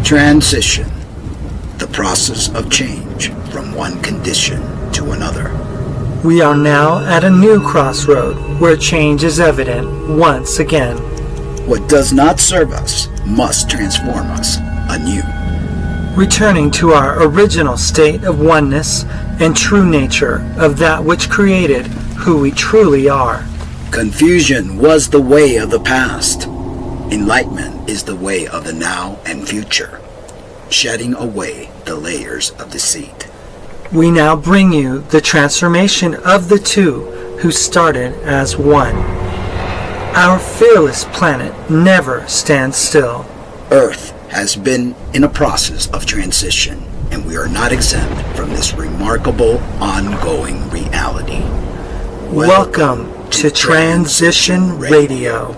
Transition, the process of change from one condition to another. We are now at a new crossroad where change is evident once again. What does not serve us must transform us anew. Returning to our original state of oneness and true nature of that which created who we truly are. Confusion was the way of the past. Enlightenment is the way of the now and future, shedding away the layers of deceit. We now bring you the transformation of the two who started as one. Our fearless planet never stands still. Earth has been in a process of transition, and we are not exempt from this remarkable ongoing reality. Welcome to Transition Radio.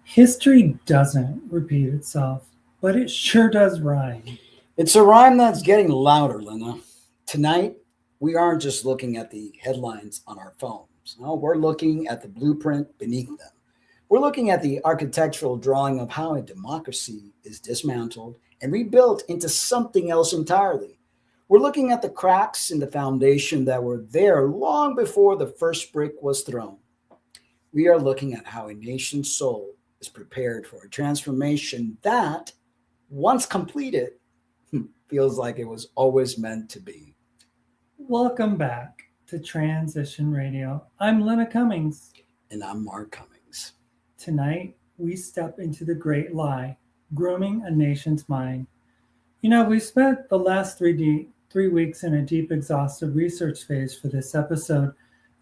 History doesn't repeat itself, but it sure does rhyme. It's a rhyme that's getting louder, Lena. Tonight, we aren't just looking at the headlines on our phones. No, we're looking at the blueprint beneath them. We're looking at the architectural drawing of how a democracy is dismantled and rebuilt into something else entirely. We're looking at the cracks in the foundation that were there long before the first brick was thrown. We are looking at how a nation's soul is prepared for a transformation that, once completed, feels like it was always meant to be. Welcome back to Transition Radio. I'm Lena Cummings. And I'm Mark Cummings. Tonight, we step into the great lie, grooming a nation's mind. You know, we spent the last 3 weeks in a deep, exhaustive research phase for this episode,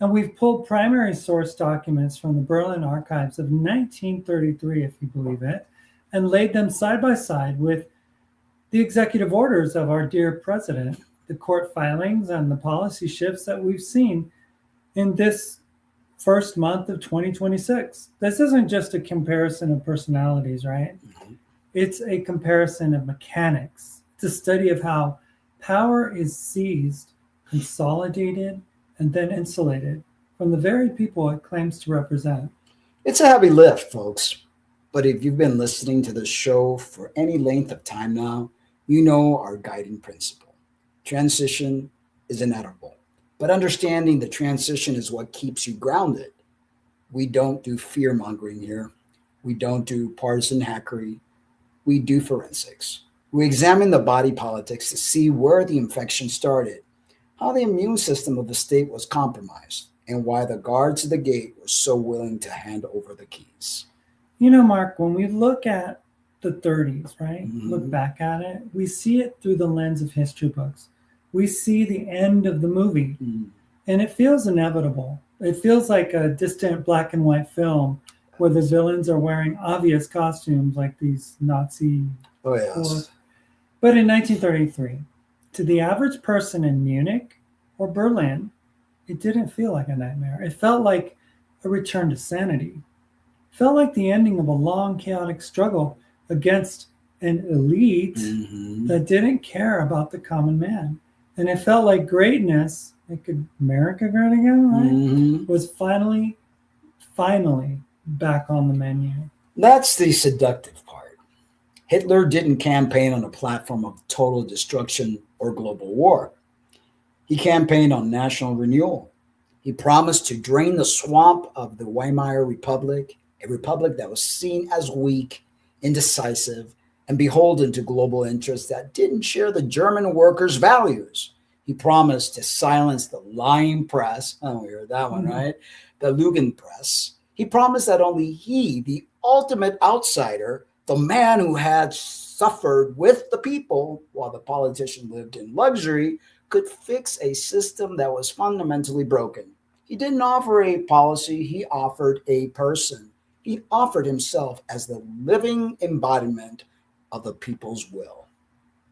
and we've pulled primary source documents from the Berlin archives of 1933, if you believe it, and laid them side by side with the executive orders of our dear president, the court filings, and the policy shifts that we've seen in this first month of 2026. This isn't just a comparison of personalities, right? Mm-hmm. It's a comparison of mechanics. It's a study of how power is seized, consolidated, and then insulated from the very people it claims to represent. It's a heavy lift, folks. But if you've been listening to this show for any length of time now, you know our guiding principle. Transition is inevitable, but understanding the transition is what keeps you grounded. We don't do fear-mongering here. We don't do partisan hackery. We do forensics. We examine the body politics to see where the infection started, how the immune system of the state was compromised, and why the guards at the gate were so willing to hand over the keys. You know, Mark, when we look at the 30s, right, Mm-hmm. look back at it, we see it through the lens of history books. We see the end of the movie, and it feels inevitable. It feels like a distant black and white film where the villains are wearing obvious costumes like these Nazi. Oh, yes. But in 1933, to the average person in Munich or Berlin, it didn't feel like a nightmare. It felt like a return to sanity. It felt like the ending of a long, chaotic struggle against an elite that didn't care about the common man. And it felt like greatness, like America great again, right? Was finally back on the menu. That's the seductive part. Hitler didn't campaign on a platform of total destruction or global war. He campaigned on national renewal. He promised to drain the swamp of the Weimar Republic, a republic that was seen as weak, indecisive, and beholden to global interests that didn't share the German workers' values. He promised to silence the lying press. Oh, we heard that one, right? The Lügenpresse. He promised that only he, the ultimate outsider, the man who had suffered with the people while the politician lived in luxury, could fix a system that was fundamentally broken. He didn't offer a policy, he offered a person. He offered himself as the living embodiment of the people's will.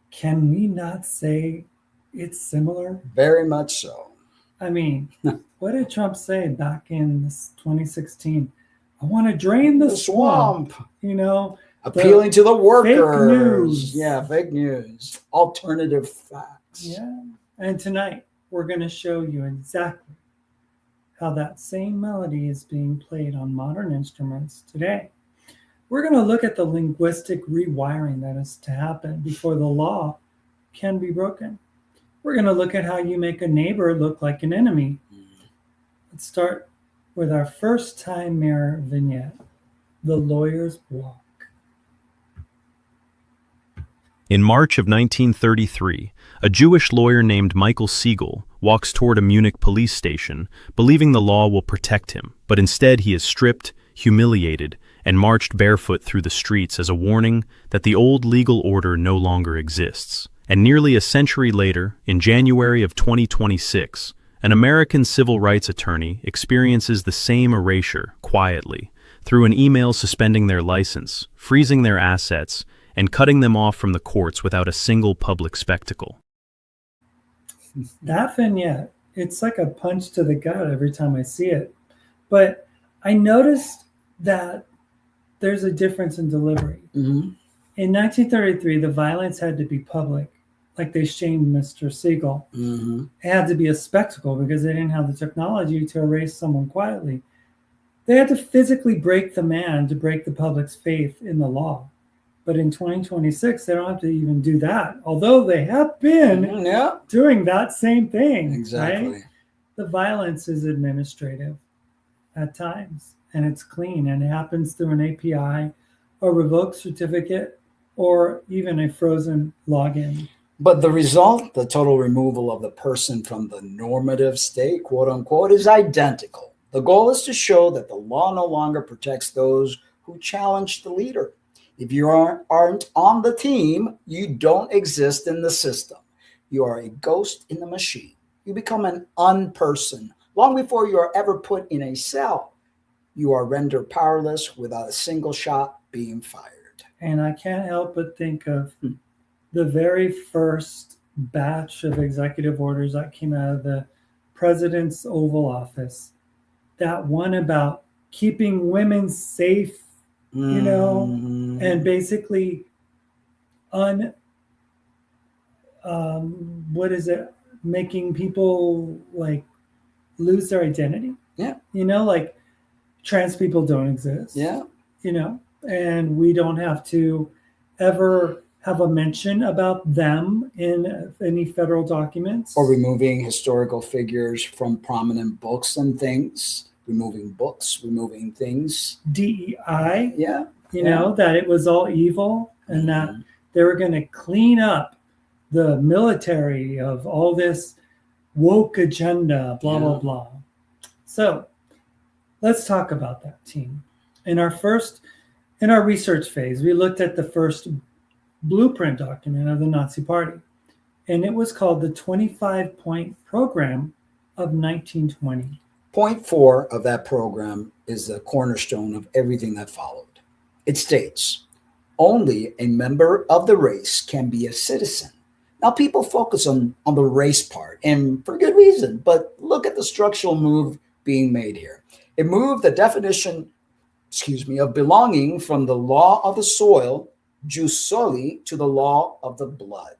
Can we not say it's similar? Very much so. I mean, what did Trump say back in 2016? I want to drain the swamp. You know, Appealing to the workers. Fake news. Yeah, fake news. Alternative facts. Yeah. And tonight, we're going to show you exactly how that same melody is being played on modern instruments today. We're going to look at the linguistic rewiring that is to happen before the law can be broken. We're going to look at how you make a neighbor look like an enemy. Let's start with our first time mirror vignette, The Lawyer's Block. In March of 1933, a Jewish lawyer named Michael Siegel walks toward a Munich police station, believing the law will protect him, but instead he is stripped, humiliated, and marched barefoot through the streets as a warning that the old legal order no longer exists. And nearly a century later, in January of 2026, an American civil rights attorney experiences the same erasure quietly, through an email suspending their license, freezing their assets, and cutting them off from the courts without a single public spectacle. That vignette, it's like a punch to the gut every time I see it. But I noticed that there's a difference in delivery. Mm-hmm. In 1933, the violence had to be public, like they shamed Mr. Siegel. Mm-hmm. It had to be a spectacle because they didn't have the technology to erase someone quietly. They had to physically break the man to break the public's faith in the law. But in 2026, they don't have to even do that, although they have been doing that same thing. Exactly. Right? The violence is administrative at times, and it's clean, and it happens through an API, a revoked certificate, or even a frozen login. But the result, the total removal of the person from the normative state, quote unquote, is identical. The goal is to show that the law no longer protects those who challenge the leader. If you aren't on the team, you don't exist in the system. You are a ghost in the machine. You become an unperson. Long before you are ever put in a cell, you are rendered powerless without a single shot being fired. And I can't help but think of the very first batch of executive orders that came out of the president's Oval Office. That one about keeping women safe, you know, and basically making people like lose their identity. Yeah. You know, like trans people don't exist. Yeah. You know, and we don't have to ever have a mention about them in any federal documents. Or removing historical figures from prominent books and things. Removing books, removing things. DEI. Yeah. You know, that it was all evil and that they were going to clean up the military of all this woke agenda, blah, blah, blah. So let's talk about that team. In our research phase, we looked at the first blueprint document of the Nazi Party, and it was called the 25-point program of 1920. Point 4 of that program is the cornerstone of everything that followed. It states, only a member of the race can be a citizen. Now, people focus on the race part, and for good reason, but look at the structural move being made here. It moved the definition, of belonging from the law of the soil, jus soli, to the law of the blood,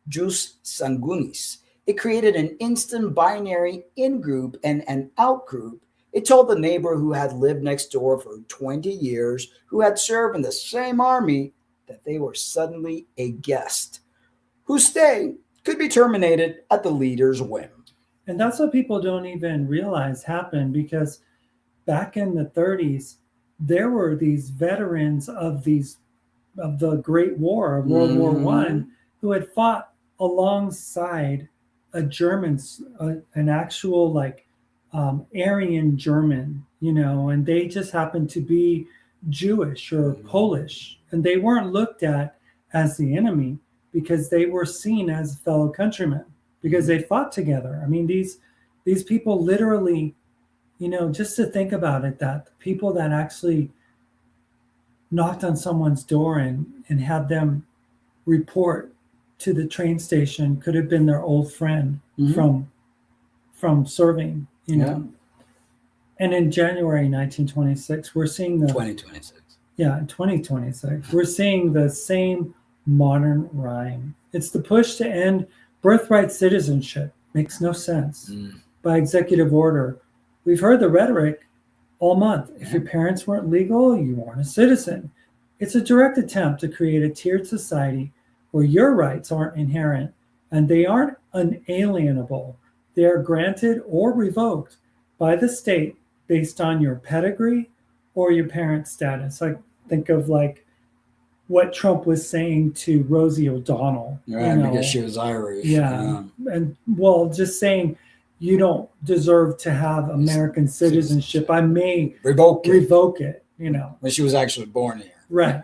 jus sanguinis. It created an instant binary in-group and an out-group. It told the neighbor who had lived next door for 20 years, who had served in the same army, that they were suddenly a guest, whose stay could be terminated at the leader's whim. And that's what people don't even realize happened, because back in the 30s, there were these veterans of the Great War, of World War I, who had fought alongside a German, an actual Aryan German, you know, and they just happened to be Jewish or Polish, and they weren't looked at as the enemy because they were seen as fellow countrymen because they fought together. I mean, these people literally, you know, just to think about it, that the people that actually knocked on someone's door and had them report to the train station could have been their old friend from serving, you know. And in January 1926, we're seeing the 2026. Yeah, in 2026, we're seeing the same modern rhyme. It's the push to end birthright citizenship. Makes no sense. Mm, By executive order. We've heard the rhetoric all month. If yeah. your parents weren't legal, you weren't a citizen. It's a direct attempt to create a tiered society where your rights aren't inherent and they aren't unalienable. They are granted or revoked by the state based on your pedigree or your parent status. I think of like what Trump was saying to Rosie O'Donnell, Right, because she was Irish. yeah. And well, just saying you don't deserve to have American citizenship. I may revoke it. But she was actually born here. Right.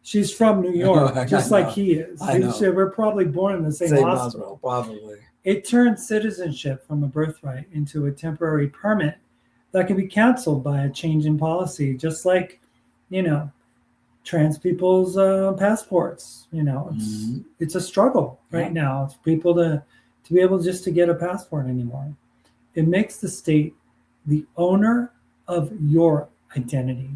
She's from New York, I just know. like he is. I know. We're probably born in the same hospital. Probably. It turns citizenship from a birthright into a temporary permit that can be canceled by a change in policy, just like, trans people's passports. It's a struggle right now. It's people to be able just to get a passport anymore. It makes the state the owner of your identity.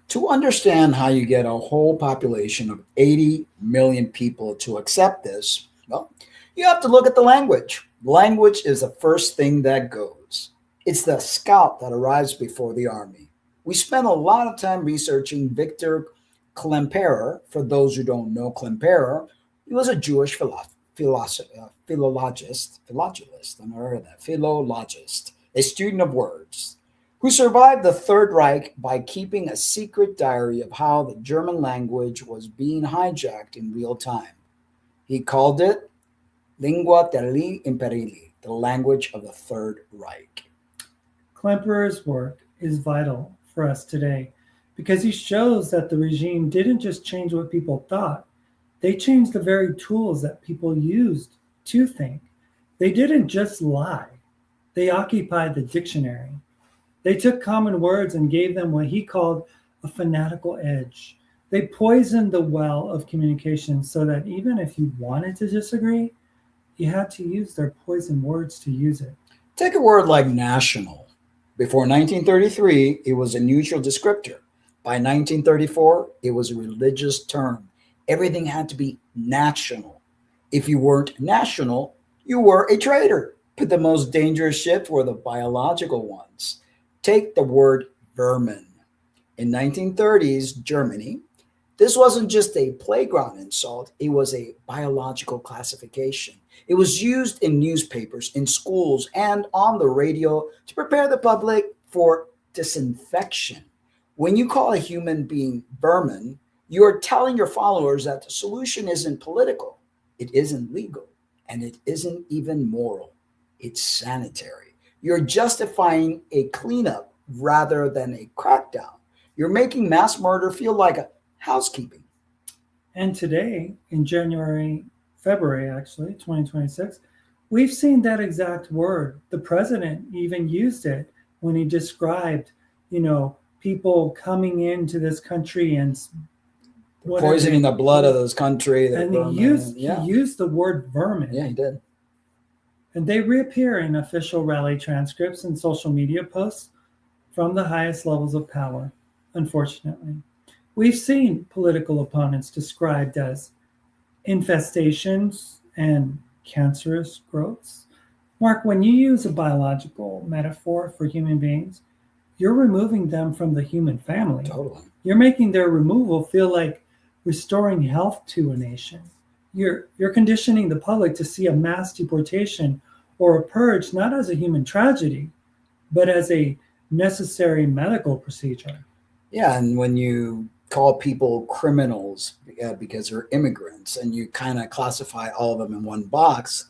To understand how you get a whole population of 80 million people to accept this, well, you have to look at the language. Language is the first thing that goes. It's the scout that arrives before the army. We spent a lot of time researching Victor Klemperer. For those who don't know Klemperer, he was a Jewish philologist, I never heard that, philologist, a student of words, who survived the Third Reich by keeping a secret diary of how the German language was being hijacked in real time. He called it Lingua terri imperilli, the language of the Third Reich. Klemperer's work is vital for us today because he shows that the regime didn't just change what people thought, they changed the very tools that people used to think. They didn't just lie, they occupied the dictionary. They took common words and gave them what he called a fanatical edge. They poisoned the well of communication so that even if you wanted to disagree, you had to use their poison words to use it. Take a word like national. Before 1933, it was a neutral descriptor. By 1934, it was a religious term. Everything had to be national. If you weren't national, you were a traitor. But the most dangerous ships were the biological ones. Take the word vermin. In 1930s Germany, this wasn't just a playground insult, it was a biological classification. It was used in newspapers, in schools, and on the radio to prepare the public for disinfection. When you call a human being vermin, you are telling your followers that the solution isn't political, it isn't legal, and it isn't even moral. It's sanitary. You're justifying a cleanup rather than a crackdown. You're making mass murder feel like a housekeeping. And today, in February, 2026, we've seen that exact word. The president even used it when he described, people coming into this country and poisoning the blood of this country. And he used the word vermin. Yeah, he did. And they reappear in official rally transcripts and social media posts from the highest levels of power, unfortunately. We've seen political opponents described as infestations and cancerous growths. Mark, when you use a biological metaphor for human beings, you're removing them from the human family. Totally. You're making their removal feel like restoring health to a nation. You're conditioning the public to see a mass deportation or a purge not as a human tragedy, but as a necessary medical procedure. Yeah, and when you call people criminals because they're immigrants and you kind of classify all of them in one box,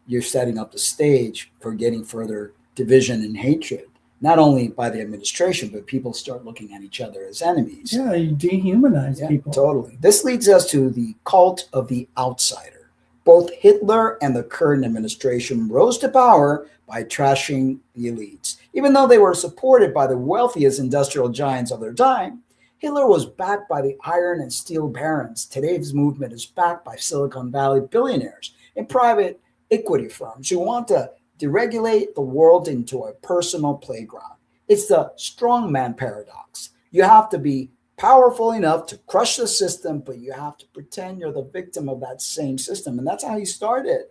you're setting up the stage for getting further division and hatred, not only by the administration, but people start looking at each other as enemies. Yeah, you dehumanize people. Totally. This leads us to the cult of the outsider. Both Hitler and the current administration rose to power by trashing the elites. Even though they were supported by the wealthiest industrial giants of their time, Hitler was backed by the iron and steel barons. Today's movement is backed by Silicon Valley billionaires and private equity firms who want to deregulate the world into a personal playground. It's the strongman paradox. You have to be powerful enough to crush the system, but you have to pretend you're the victim of that same system. And that's how he started,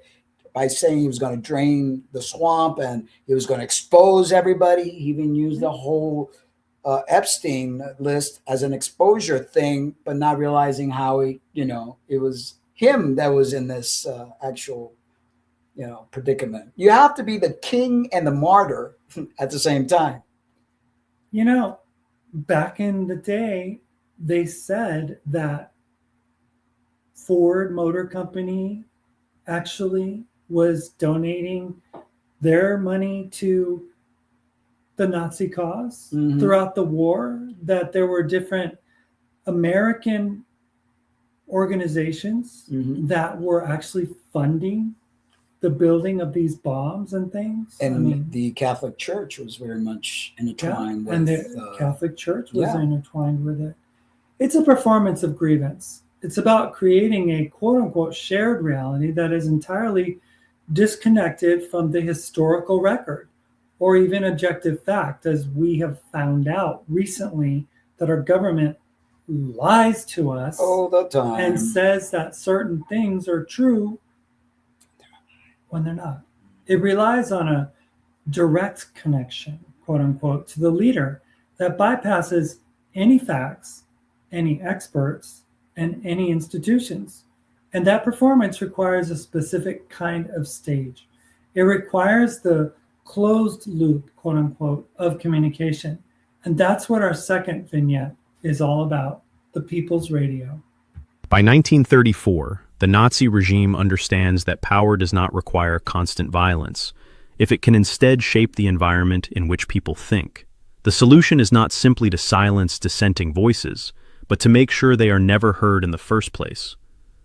by saying he was going to drain the swamp and he was going to expose everybody. He even used the whole Epstein list as an exposure thing, but not realizing how it was him that was in this actual, predicament. You have to be the king and the martyr at the same time. Back in the day, they said that Ford Motor Company actually was donating their money to the Nazi cause throughout the war, that there were different American organizations that were actually funding the building of these bombs and things. And the Catholic Church was very much intertwined with and the Catholic Church was intertwined with it. It's a performance of grievance. It's about creating a quote-unquote shared reality that is entirely disconnected from the historical record or even objective fact, as we have found out recently that our government lies to us all the time and says that certain things are true when they're not. It relies on a direct connection, quote unquote, to the leader that bypasses any facts, any experts, and any institutions. And that performance requires a specific kind of stage. It requires the closed loop, quote unquote, of communication. And that's what our second vignette is all about, the People's Radio. By 1934, the Nazi regime understands that power does not require constant violence, if it can instead shape the environment in which people think. The solution is not simply to silence dissenting voices, but to make sure they are never heard in the first place.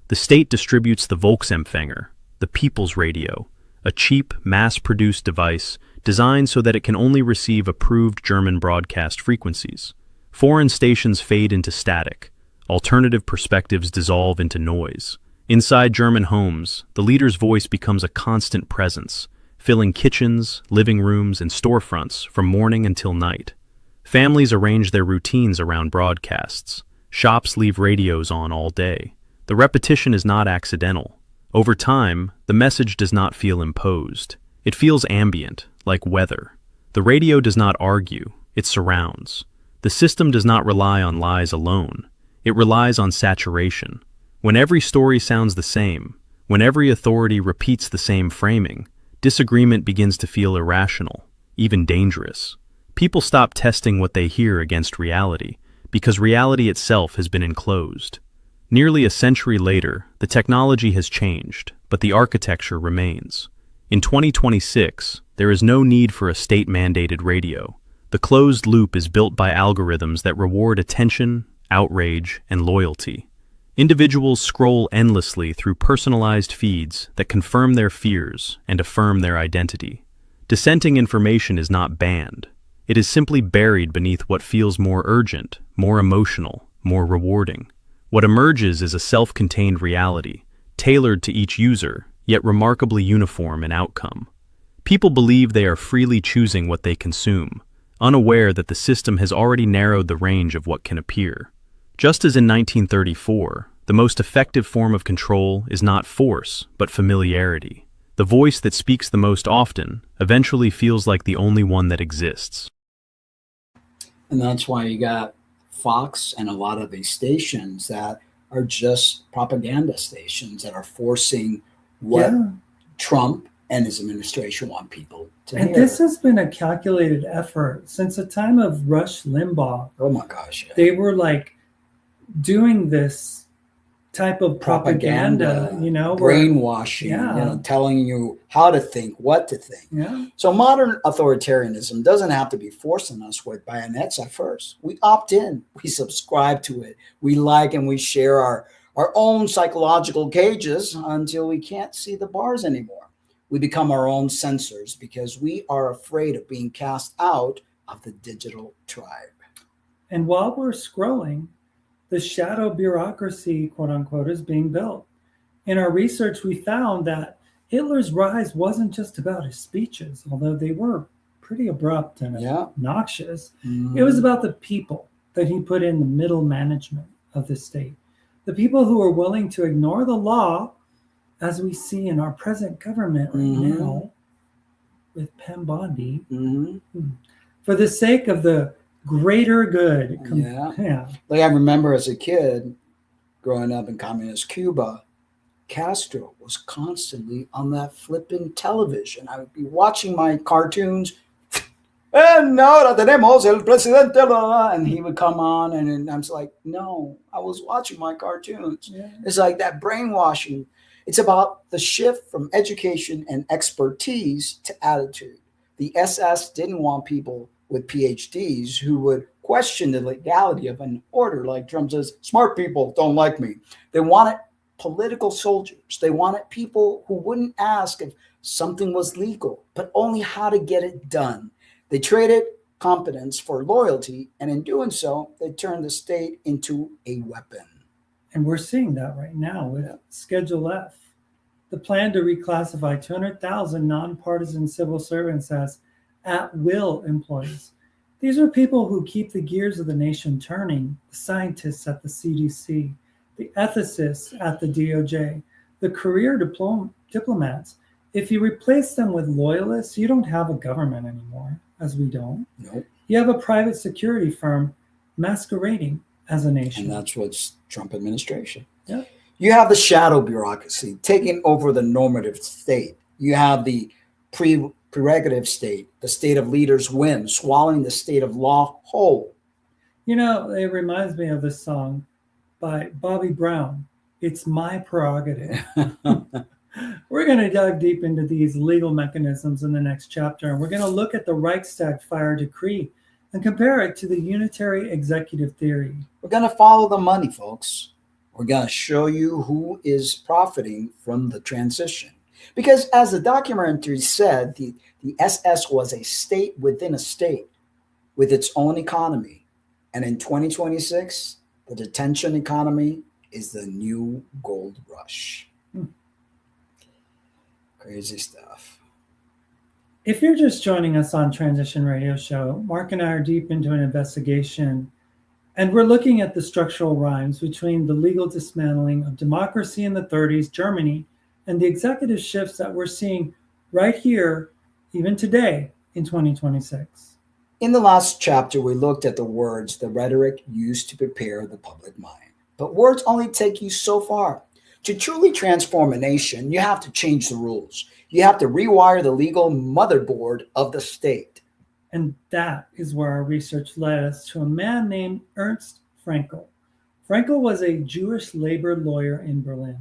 The state distributes the Volksempfänger, the People's Radio, a cheap, mass-produced device designed so that it can only receive approved German broadcast frequencies. Foreign stations fade into static. Alternative perspectives dissolve into noise. Inside German homes, the leader's voice becomes a constant presence, filling kitchens, living rooms, and storefronts from morning until night. Families arrange their routines around broadcasts. Shops leave radios on all day. The repetition is not accidental. Over time, the message does not feel imposed. It feels ambient, like weather. The radio does not argue, it surrounds. The system does not rely on lies alone. It relies on saturation. When every story sounds the same, when every authority repeats the same framing, disagreement begins to feel irrational, even dangerous. People stop testing what they hear against reality, because reality itself has been enclosed. Nearly a century later, the technology has changed, but the architecture remains. In 2026, there is no need for a state-mandated radio. The closed loop is built by algorithms that reward attention, outrage, and loyalty. Individuals scroll endlessly through personalized feeds that confirm their fears and affirm their identity. Dissenting information is not banned. It is simply buried beneath what feels more urgent, more emotional, more rewarding. What emerges is a self-contained reality, tailored to each user, yet remarkably uniform in outcome. People believe they are freely choosing what they consume, unaware that the system has already narrowed the range of what can appear. Just as in 1934, the most effective form of control is not force, but familiarity. The voice that speaks the most often eventually feels like the only one that exists. And that's why you got Fox and a lot of these stations that are just propaganda stations that are forcing what Trump and his administration want people to hear. And this has been a calculated effort since the time of Rush Limbaugh. Oh my gosh. Yeah. They were like doing this type of propaganda, brainwashing, telling you how to think, what to think. Yeah. So modern authoritarianism doesn't have to be forcing us with bayonets at first. We opt in, we subscribe to it, we like and we share our own psychological cages until we can't see the bars anymore. We become our own censors because we are afraid of being cast out of the digital tribe. And while we're scrolling, the shadow bureaucracy, quote unquote, is being built. In our research, we found that Hitler's rise wasn't just about his speeches, although they were pretty abrupt and obnoxious. It was about the people that he put in the middle management of the state. The people who are willing to ignore the law, as we see in our present government right now with Pam Bondi, for the sake of the greater good. Like I remember as a kid growing up in communist Cuba, Castro was constantly on that flipping television. I would be watching my cartoons. And ahora tenemos el presidente, and he would come on, and I'm just like, no, I was watching my cartoons. It's like that brainwashing. It's about the shift from education and expertise to attitude. The SS didn't want people with PhDs who would question the legality of an order. Like Trump says, smart people don't like me. They wanted political soldiers. They wanted people who wouldn't ask if something was legal, but only how to get it done. They traded competence for loyalty, and in doing so, they turned the state into a weapon. And we're seeing that right now with Schedule F, the plan to reclassify 200,000 nonpartisan civil servants as at-will employees. These are people who keep the gears of the nation turning, the scientists at the CDC, the ethicists at the DOJ, the career diplomats. If you replace them with loyalists, you don't have a government anymore, as we don't. Nope. You have a private security firm masquerading as a nation. And that's what's Trump administration. Yeah. You have the shadow bureaucracy taking over the normative state. You have the prerogative state, the state of leaders win, swallowing the state of law whole. You know, it reminds me of this song by Bobby Brown, It's My Prerogative. We're going to dive deep into these legal mechanisms in the next chapter, and we're going to look at the Reichstag fire decree and compare it to the unitary executive theory. We're going to follow the money, folks. We're going to show you who is profiting from the transition. Because as the documentary said, the SS was a state within a state with its own economy. And in 2026, the detention economy is the new gold rush. Crazy stuff. If you're just joining us on Transition Radio Show, Mark and I are deep into an investigation, and we're looking at the structural rhymes between the legal dismantling of democracy in the 30s, Germany, and the executive shifts that we're seeing right here, even today, in 2026. In the last chapter, we looked at the words the rhetoric used to prepare the public mind. But words only take you so far. To truly transform a nation, you have to change the rules. You have to rewire the legal motherboard of the state. And that is where our research led us to a man named Ernst Fraenkel. Fraenkel was a Jewish labor lawyer in Berlin.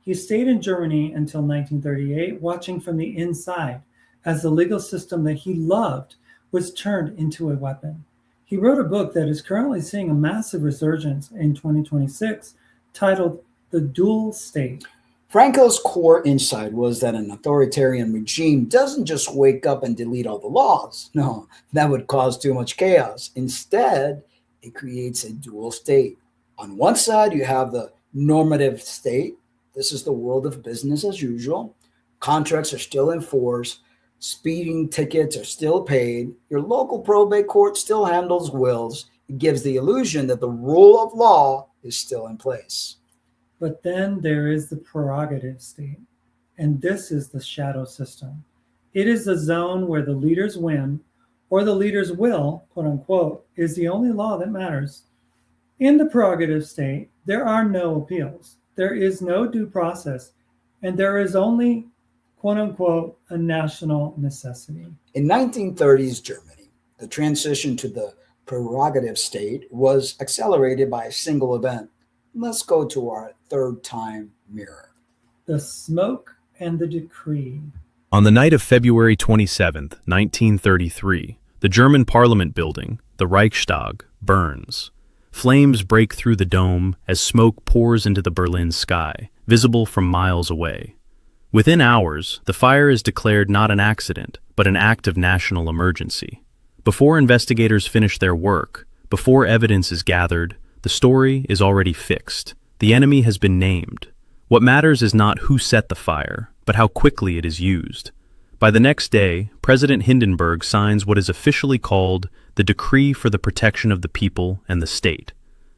He stayed in Germany until 1938, watching from the inside as the legal system that he loved was turned into a weapon. He wrote a book that is currently seeing a massive resurgence in 2026, titled The Dual State. Frankel's core insight was that an authoritarian regime doesn't just wake up and delete all the laws. No, that would cause too much chaos. Instead, it creates a dual state. On one side, you have the normative state. This is the world of business as usual. Contracts are still in force. Speeding tickets are still paid. Your local probate court still handles wills. It gives the illusion that the rule of law is still in place. But then there is the prerogative state, and this is the shadow system. It is the zone where the leaders win, or the leaders will, quote unquote, is the only law that matters. In the prerogative state, there are no appeals. There is no due process, and there is only, quote unquote, a national necessity. In 1930s Germany, the transition to the prerogative state was accelerated by a single event. Let's go to our third time mirror. The smoke and the decree. On the night of February 27, 1933, the German parliament building, the Reichstag, burns. Flames break through the dome as smoke pours into the Berlin sky, visible from miles away. Within hours, the fire is declared not an accident, but an act of national emergency. Before investigators finish their work, before evidence is gathered, the story is already fixed. The enemy has been named. What matters is not who set the fire, but how quickly it is used. By the next day, President Hindenburg signs what is officially called the Decree for the Protection of the People and the State.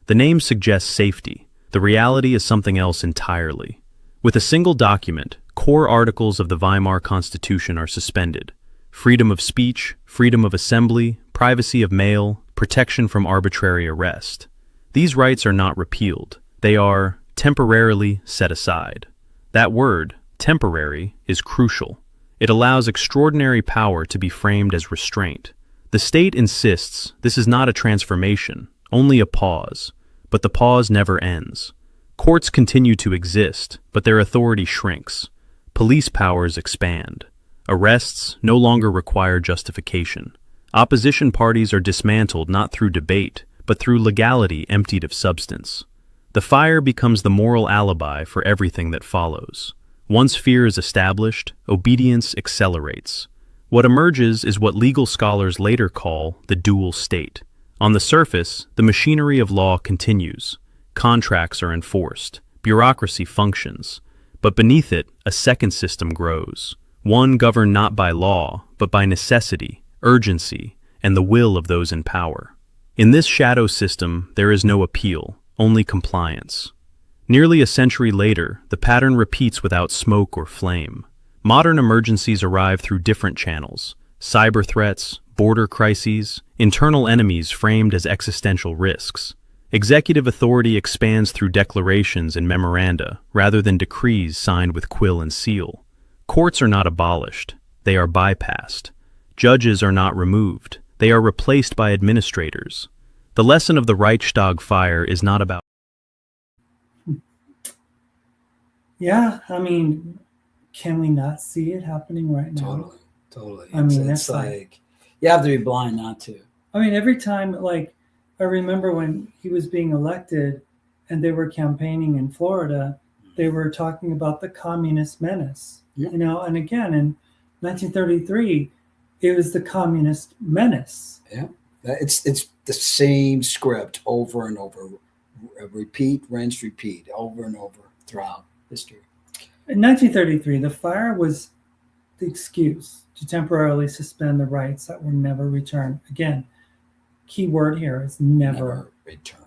The name suggests safety. The reality is something else entirely. With a single document, core articles of the Weimar Constitution are suspended. Freedom of speech, freedom of assembly, privacy of mail, protection from arbitrary arrest. These rights are not repealed. They are temporarily set aside. That word, temporary, is crucial. It allows extraordinary power to be framed as restraint. The state insists this is not a transformation, only a pause, but the pause never ends. Courts continue to exist, but their authority shrinks. Police powers expand. Arrests no longer require justification. Opposition parties are dismantled not through debate, but through legality emptied of substance. The fire becomes the moral alibi for everything that follows. Once fear is established, obedience accelerates. What emerges is what legal scholars later call the dual state. On the surface, the machinery of law continues. Contracts are enforced. Bureaucracy functions. But beneath it, a second system grows. One governed not by law, but by necessity, urgency, and the will of those in power. In this shadow system, there is no appeal, only compliance. Nearly a century later, the pattern repeats without smoke or flame. Modern emergencies arrive through different channels: cyber threats, border crises, internal enemies framed as existential risks. Executive authority expands through declarations and memoranda, rather than decrees signed with quill and seal. Courts are not abolished, they are bypassed. Judges are not removed, they are replaced by administrators. The lesson of the Reichstag fire is not about Yeah, I mean, can we not see it happening right now? Totally. I mean, It's like you have to be blind not to. I mean, every time, like, I remember when he was being elected and they were campaigning in Florida, they were talking about the communist menace, Yeah. you know, and again, in 1933, it was the communist menace. Yeah, it's the same script over and over, repeat, rinse, repeat, over and over throughout history. In 1933, the fire was the excuse to temporarily suspend the rights that were never returned. Again, key word here is never returned.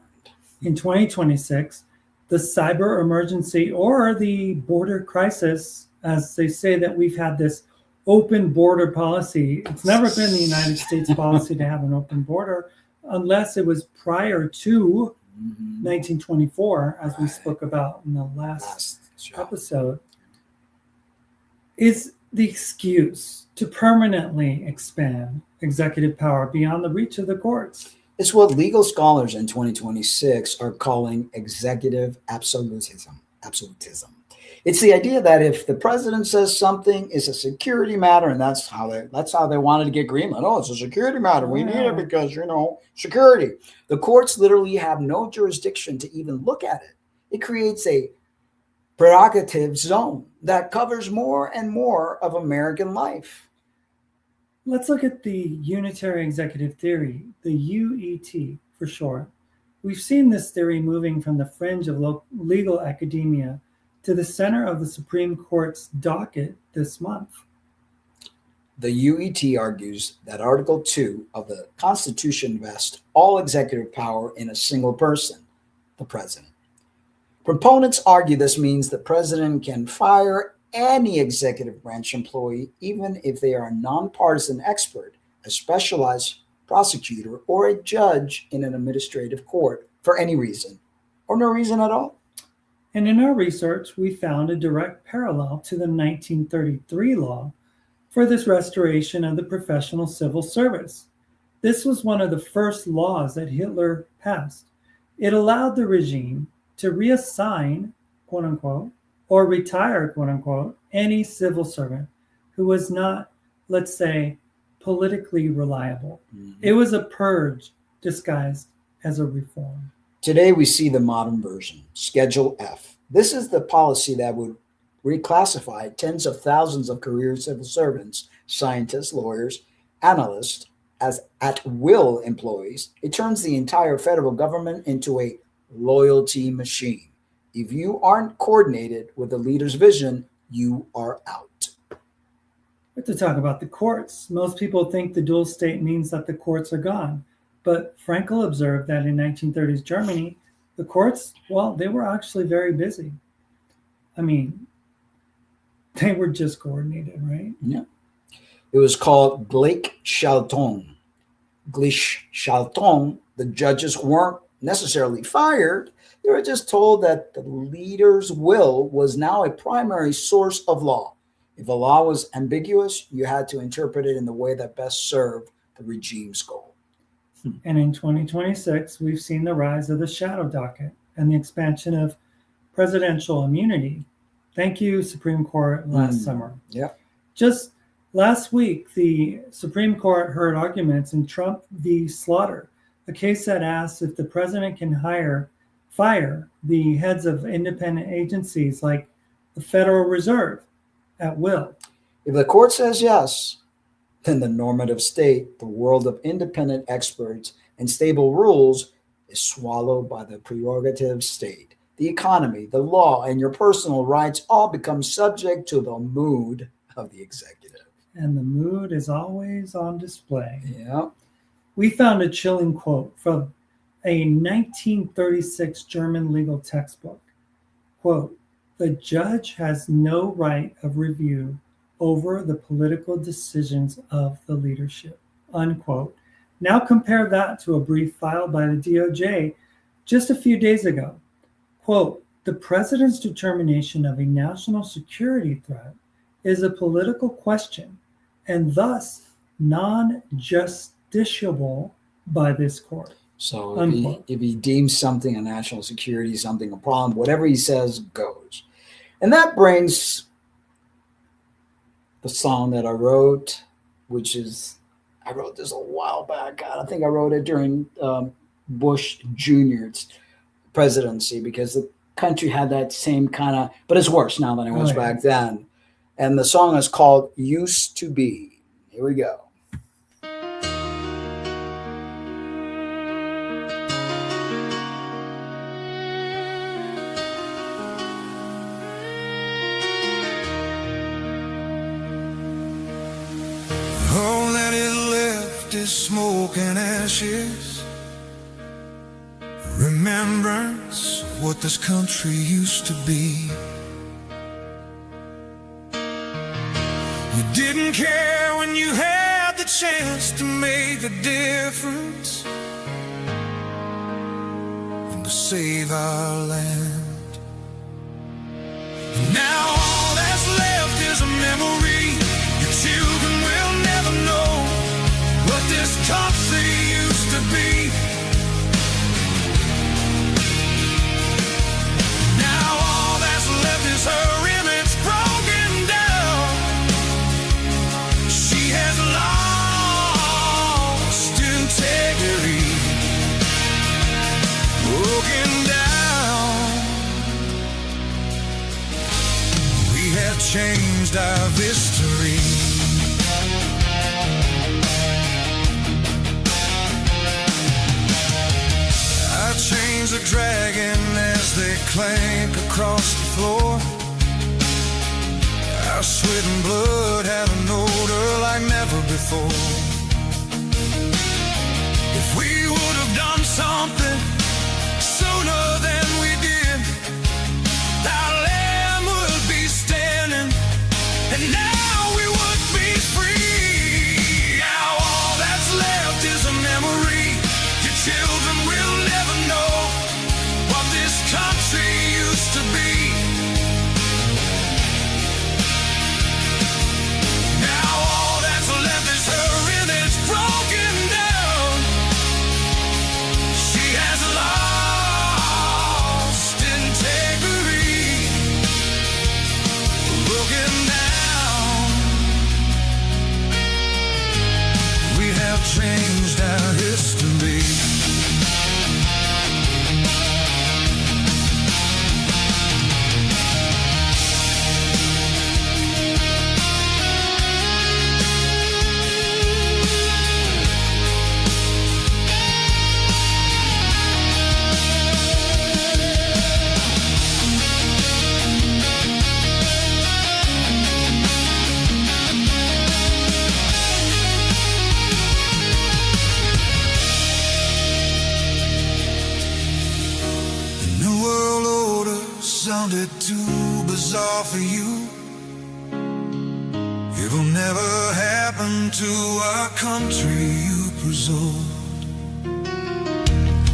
In 2026, the cyber emergency or the border crisis, as they say that we've had this open border policy. It's never been the United States policy to have an open border unless it was prior to 1924, as we spoke about in the last episode, is the excuse to permanently expand executive power beyond the reach of the courts. It's what legal scholars in 2026 are calling executive absolutism. It's the idea that if the president says something is a security matter, and that's how they wanted to get Greenland. Oh, it's a security matter. We need it because, security. The courts literally have no jurisdiction to even look at it. It creates a prerogative zone that covers more and more of American life. Let's look at the unitary executive theory, the UET for short. We've seen this theory moving from the fringe of legal academia to the center of the Supreme Court's docket this month. The UET argues that Article 2 of the Constitution vests all executive power in a single person, the president. Proponents argue this means the president can fire any executive branch employee, even if they are a nonpartisan expert, a specialized prosecutor, or a judge in an administrative court for any reason, or no reason at all. And in our research, we found a direct parallel to the 1933 law for this restoration of the professional civil service. This was one of the first laws that Hitler passed. It allowed the regime to reassign, quote unquote, or retire, quote unquote, any civil servant who was not, let's say, politically reliable. It was a purge disguised as a reform. Today, we see the modern version, Schedule F. This is the policy that would reclassify tens of thousands of career civil servants, scientists, lawyers, analysts, as at-will employees. It turns the entire federal government into a loyalty machine. If you aren't coordinated with the leader's vision, you are out. We have to talk about the courts. Most people think the dual state means that the courts are gone. But Frankl observed that in 1930s Germany, the courts, well, they were actually very busy. I mean, they were just coordinated, right? Yeah. It was called Gleichschaltung. Gleichschaltung, the judges weren't necessarily fired. They were just told that the leader's will was now a primary source of law. If a law was ambiguous, you had to interpret it in the way that best served the regime's goal. And in 2026, we've seen the rise of the shadow docket and the expansion of presidential immunity. Thank you, Supreme Court, last summer. Yeah. Just last week, the Supreme Court heard arguments in Trump v. Slaughter, a case that asks if the president can fire the heads of independent agencies like the Federal Reserve at will. If the court says yes, then the normative state, the world of independent experts and stable rules, is swallowed by the prerogative state. The economy, the law, and your personal rights all become subject to the mood of the executive. And the mood is always on display. Yeah. We found a chilling quote from a 1936 German legal textbook. Quote, "The judge has no right of review over the political decisions of the leadership," unquote. Now compare that to a brief filed by the DOJ just a few days ago. Quote, "The president's determination of a national security threat is a political question and thus non-justiciable by this court." So if he deems something a national security, something a problem, whatever he says goes. And that brings the song that I wrote, which is, I wrote this a while back. God, I think I wrote it during Bush Jr.'s presidency, because the country had that same kind of, but it's worse now than it was back then. And the song is called "Used to Be." Here we go. All that is left is smoke and ashes. Remembrance of what this country used to be. You didn't care when you had the chance to make a difference and to save our land. And now all that's left is a memory. Your children will never know what this country used to be. Now all that's left is her image broken down. She has lost integrity, broken down. We have changed our history. Our chains are dragging as they clank across the floor. Our sweat and blood had an odor like never before. If we would have done something sooner than we did, our land would be standing, and now we would be free. Now all that's left is a memory. Your children will never know what this country used to be. Now all that's left is her image broken down. She has lost integrity, broken down. We have changed our history. for you. It will never happen to our country you preserve.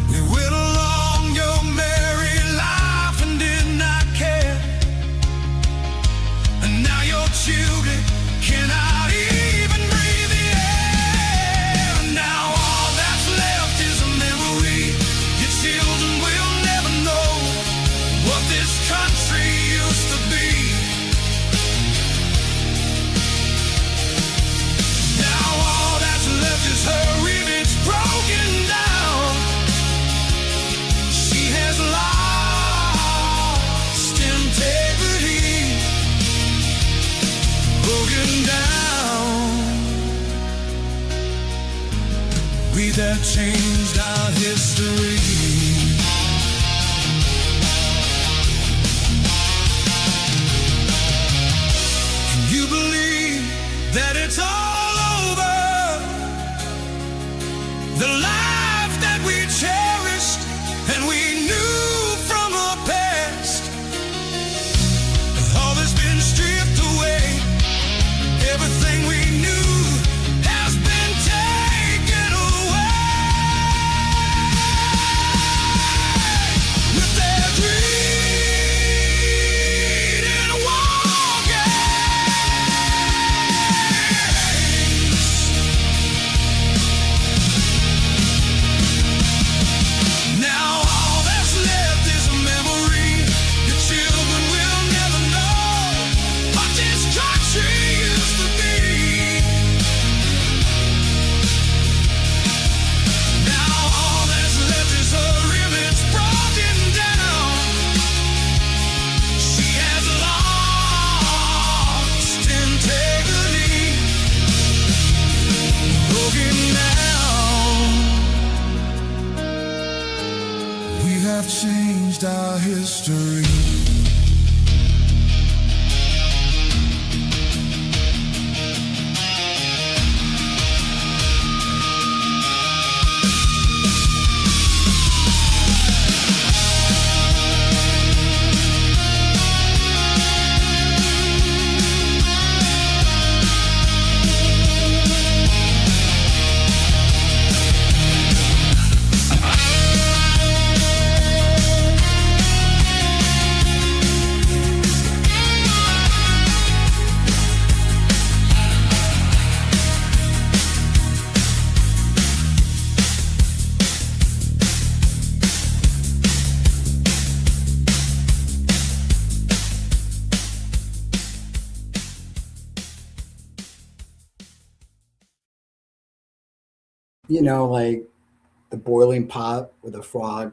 We went along your merry life and did not care, and now your children cannot even breathe the air. And now all that's left is a memory. Your children will never know what this country used to be. Now all that's left is her image broken down. She has lost integrity, broken down. We that changed our history. Can you believe that it's all over? The life that we cherished and we knew from our past, all has been stripped away. Everything we knew has been taken away. With their greed and war games, now all that's left is a memory. Your children will never know what this country used to be. Now all that's left is her image broken down. She has lost integrity, broken down. We have changed our history. You know, like the boiling pot where the frog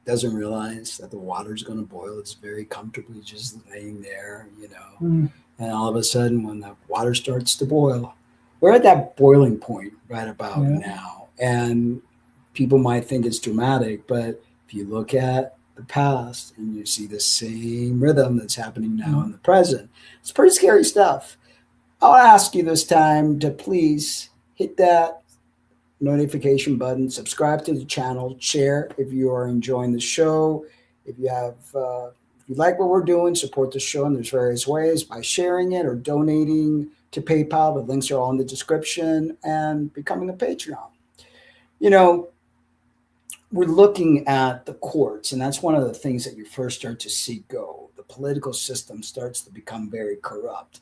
doesn't realize that the water's going to boil. It's very comfortably just laying there, you know. And all of a sudden, when the water starts to boil, we're at that boiling point right about now. And people might think it's dramatic, but if you look at the past and you see the same rhythm that's happening now in the present, it's pretty scary stuff. I'll ask you this time to please hit that notification button, subscribe to the channel, share if you are enjoying the show. If you like what we're doing, support the show in there's various ways by sharing it or donating to PayPal. The links are all in the description, and becoming a Patreon. You know, we're looking at the courts, and that's one of the things that you first start to see go. The political system starts to become very corrupt.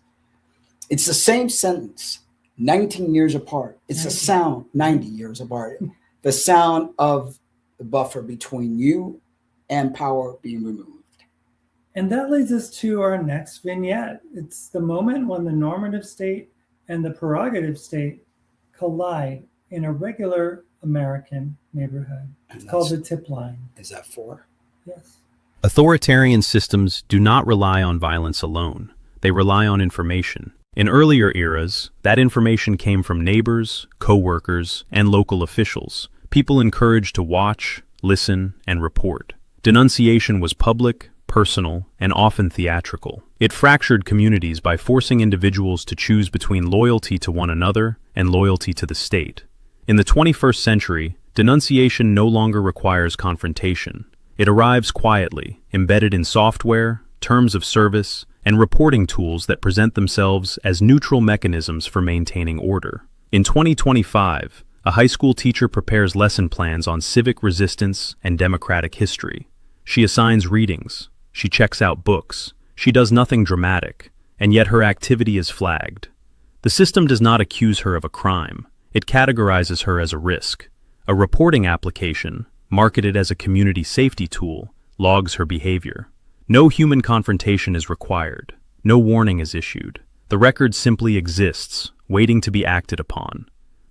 It's the same sentence, 19 years apart. It's the sound, 90 years apart. The sound of the buffer between you and power being removed. And that leads us to our next vignette. It's the moment when the normative state and the prerogative state collide in a regular American neighborhood. It's called the tip line. Is that 4? Yes. Authoritarian systems do not rely on violence alone. They rely on information. In earlier eras, that information came from neighbors, co-workers, and local officials, people encouraged to watch, listen, and report. Denunciation was public, personal, and often theatrical. It fractured communities by forcing individuals to choose between loyalty to one another and loyalty to the state. In the 21st century, denunciation no longer requires confrontation. It arrives quietly, embedded in software, terms of service, and reporting tools that present themselves as neutral mechanisms for maintaining order. In 2025, a high school teacher prepares lesson plans on civic resistance and democratic history. She assigns readings, she checks out books, she does nothing dramatic, and yet her activity is flagged. The system does not accuse her of a crime, it categorizes her as a risk. A reporting application, marketed as a community safety tool, logs her behavior. No human confrontation is required, no warning is issued. The record simply exists, waiting to be acted upon.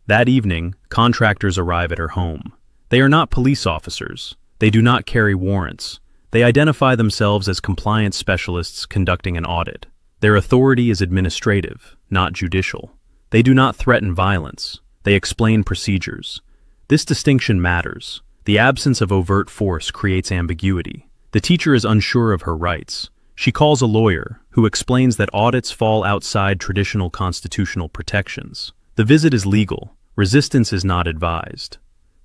That evening, contractors arrive at her home. They are not police officers. They do not carry warrants. They identify themselves as compliance specialists conducting an audit. Their authority is administrative, not judicial. They do not threaten violence. They explain procedures. This distinction matters. The absence of overt force creates ambiguity. The teacher is unsure of her rights. She calls a lawyer, who explains that audits fall outside traditional constitutional protections. The visit is legal. Resistance is not advised.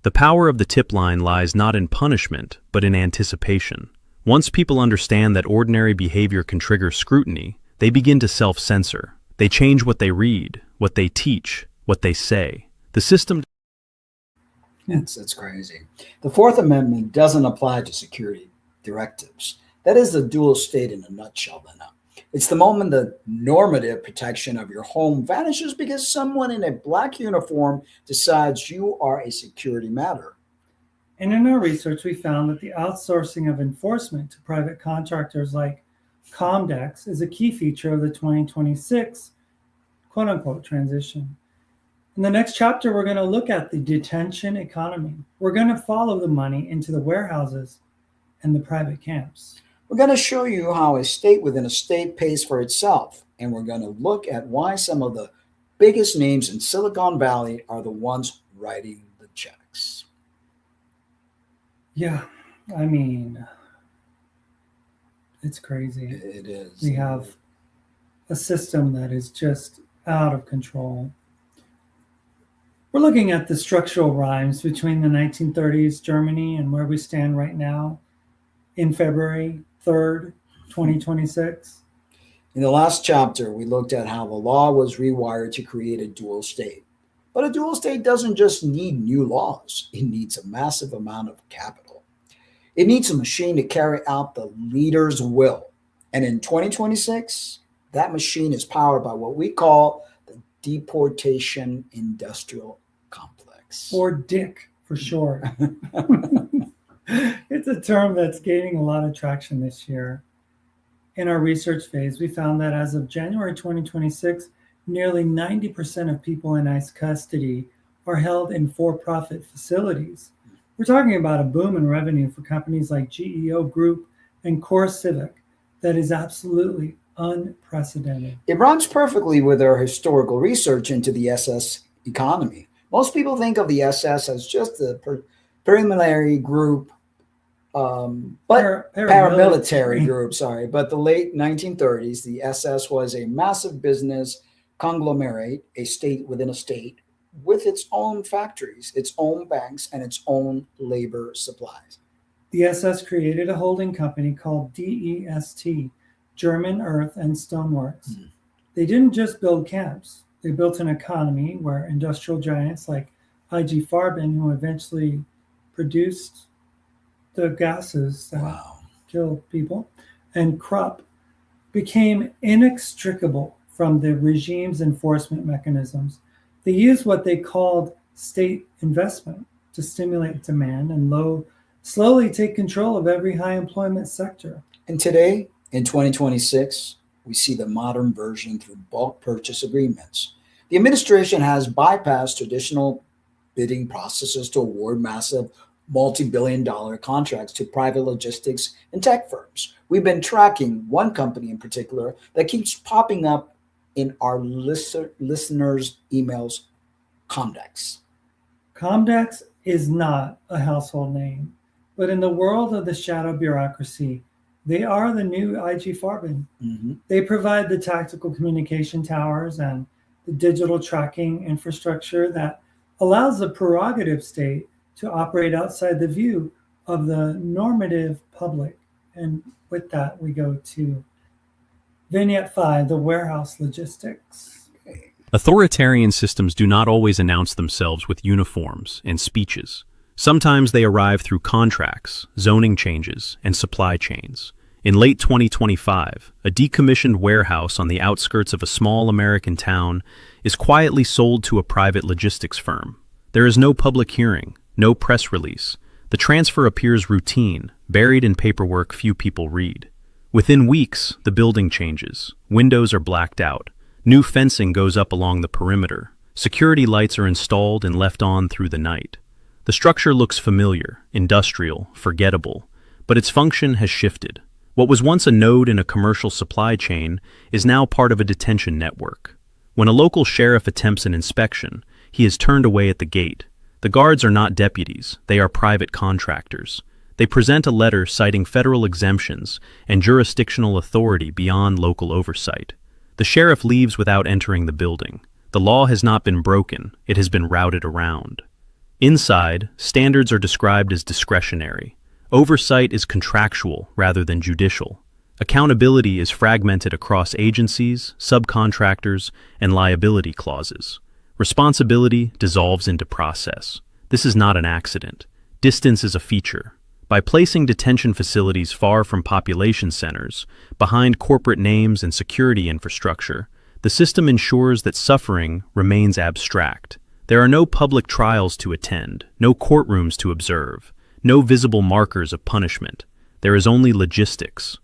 The power of the tip line lies not in punishment, but in anticipation. Once people understand that ordinary behavior can trigger scrutiny, they begin to self-censor. They change what they read, what they teach, what they say. The system... It's crazy. The Fourth Amendment doesn't apply to security directives. That is the dual state in a nutshell, then. It's the moment the normative protection of your home vanishes because someone in a black uniform decides you are a security matter. And in our research, we found that the outsourcing of enforcement to private contractors like Comdex is a key feature of the 2026 quote-unquote transition. In the next chapter, we're going to look at the detention economy. We're going to follow the money into the warehouses and the private camps. We're going to show you how a state within a state pays for itself, and we're going to look at why some of the biggest names in Silicon Valley are the ones writing the checks. Yeah, I mean, it's crazy. It is. We have a system that is just out of control. We're looking at the structural rhymes between the 1930s Germany and where we stand right now in February 3rd, 2026. In the last chapter, we looked at how the law was rewired to create a dual state. But a dual state doesn't just need new laws. It needs a massive amount of capital. It needs a machine to carry out the leader's will. And in 2026, that machine is powered by what we call the deportation industrial complex. Or DIC for short. It's a term that's gaining a lot of traction this year. In our research phase, we found that as of January 2026, nearly 90% of people in ICE custody are held in for-profit facilities. We're talking about a boom in revenue for companies like GEO Group and Core Civic that is absolutely unprecedented. It rhymes perfectly with our historical research into the SS economy. Most people think of the SS as just a paramilitary group, paramilitary group, sorry. But the late 1930s, the SS was a massive business conglomerate, a state within a state, with its own factories, its own banks, and its own labor supplies. The SS created a holding company called DEST, German Earth and Stoneworks. They didn't just build camps. They built an economy where industrial giants like IG Farben, who eventually produced the gases that killed people, and Krupp became inextricable from the regime's enforcement mechanisms. They used what they called state investment to stimulate demand and slowly take control of every high employment sector. And today, in 2026, we see the modern version through bulk purchase agreements. The administration has bypassed traditional bidding processes to award massive multi-billion-dollar contracts to private logistics and tech firms. We've been tracking one company in particular that keeps popping up in our listeners' emails, Comdex. Comdex is not a household name, but in the world of the shadow bureaucracy, they are the new IG Farben. They provide the tactical communication towers and the digital tracking infrastructure that allows the prerogative state to operate outside the view of the normative public. And with that, we go to Vignette 5, the warehouse logistics. Authoritarian systems do not always announce themselves with uniforms and speeches. Sometimes they arrive through contracts, zoning changes, and supply chains. In late 2025, a decommissioned warehouse on the outskirts of a small American town is quietly sold to a private logistics firm. There is no public hearing, no press release. The transfer appears routine, buried in paperwork few people read. Within weeks, the building changes. Windows are blacked out. New fencing goes up along the perimeter. Security lights are installed and left on through the night. The structure looks familiar, industrial, forgettable, but its function has shifted. What was once a node in a commercial supply chain is now part of a detention network. When a local sheriff attempts an inspection, he is turned away at the gate. The guards are not deputies, they are private contractors. They present a letter citing federal exemptions and jurisdictional authority beyond local oversight. The sheriff leaves without entering the building. The law has not been broken, it has been routed around. Inside, standards are described as discretionary. Oversight is contractual rather than judicial. Accountability is fragmented across agencies, subcontractors, and liability clauses. Responsibility dissolves into process. This is not an accident. Distance is a feature. By placing detention facilities far from population centers, behind corporate names and security infrastructure, the system ensures that suffering remains abstract. There are no public trials to attend, no courtrooms to observe, no visible markers of punishment. There is only logistics.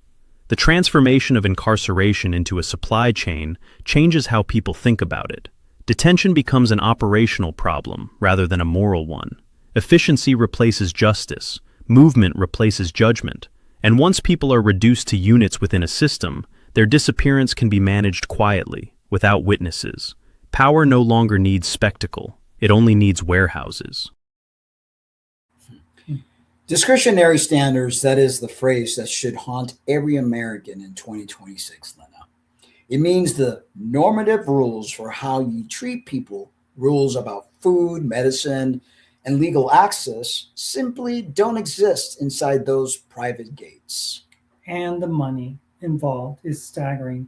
The transformation of incarceration into a supply chain changes how people think about it. Detention becomes an operational problem rather than a moral one. Efficiency replaces justice. Movement replaces judgment. And once people are reduced to units within a system, their disappearance can be managed quietly, without witnesses. Power no longer needs spectacle. It only needs warehouses. Discretionary standards, that is the phrase that should haunt every American in 2026, Lena. It means the normative rules for how you treat people, rules about food, medicine, and legal access simply don't exist inside those private gates. And the money involved is staggering.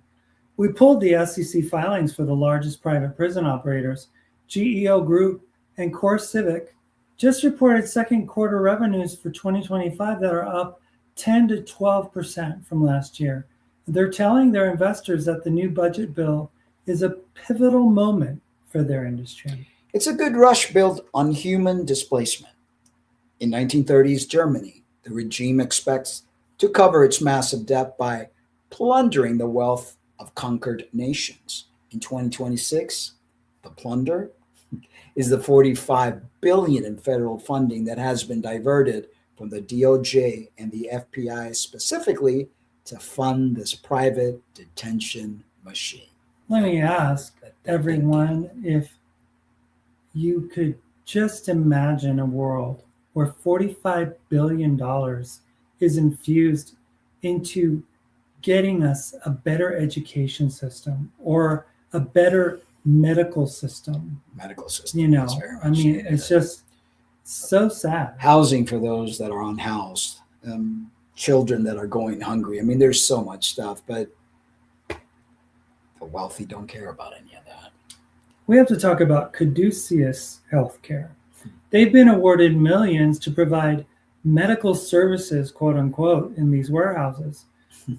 We pulled the SEC filings for the largest private prison operators. GEO Group and Core Civic just reported second quarter revenues for 2025 that are up 10 to 12% from last year. They're telling their investors that the new budget bill is a pivotal moment for their industry. It's a good rush built on human displacement. In 1930s Germany, the regime expects to cover its massive debt by plundering the wealth of conquered nations. In 2026, the plunder is the $45 billion in federal funding that has been diverted from the DOJ and the FBI specifically to fund this private detention machine. Let me ask everyone if you could just imagine a world where $45 billion is infused into getting us a better education system or a better medical system. You know, I mean, it's just so sad. Housing for those that are unhoused, children that are going hungry. I mean, there's so much stuff, but the wealthy don't care about any of that. We have to talk about Caduceus Healthcare. They've been awarded millions to provide medical services, quote unquote, in these warehouses.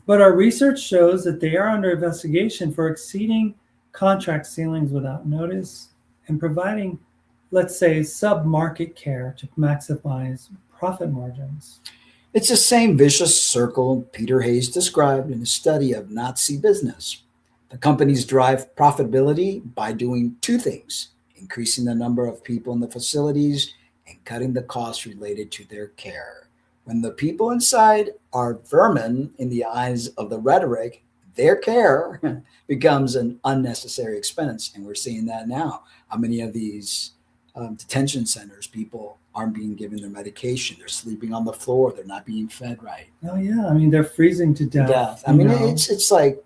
But our research shows that they are under investigation for exceeding contract ceilings without notice and providing, let's say, sub-market care to maximize profit margins. It's the same vicious circle Peter Hayes described in his study of Nazi business. The companies drive profitability by doing two things: increasing the number of people in the facilities and cutting the costs related to their care. When the people inside are vermin in the eyes of the rhetoric, their care becomes an unnecessary expense. And we're seeing that now. How many of these detention centers, people aren't being given their medication. They're sleeping on the floor. They're not being fed right. Oh, yeah. I mean, they're freezing to death. I mean, it's like,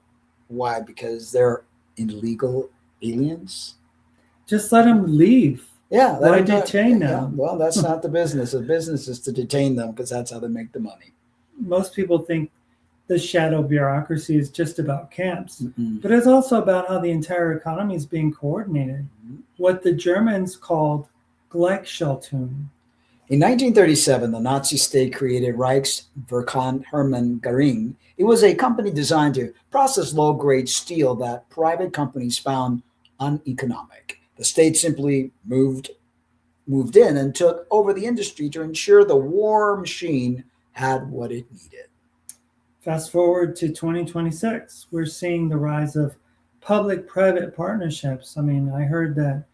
why? Because they're illegal aliens? Just let them leave. Yeah. Why detain them? Yeah, well, that's not the business. The business is to detain them because that's how they make the money. Most people think the shadow bureaucracy is just about camps, Mm-mm. but it's also about how the entire economy is being coordinated, what the Germans called Gleichschaltung. In 1937, the Nazi state created Reichsverkehrsmengering. It was a company designed to process low-grade steel that private companies found uneconomic. The state simply moved in and took over the industry to ensure the war machine had what it needed. Fast forward to 2026, we're seeing the rise of public-private partnerships. I mean, I heard that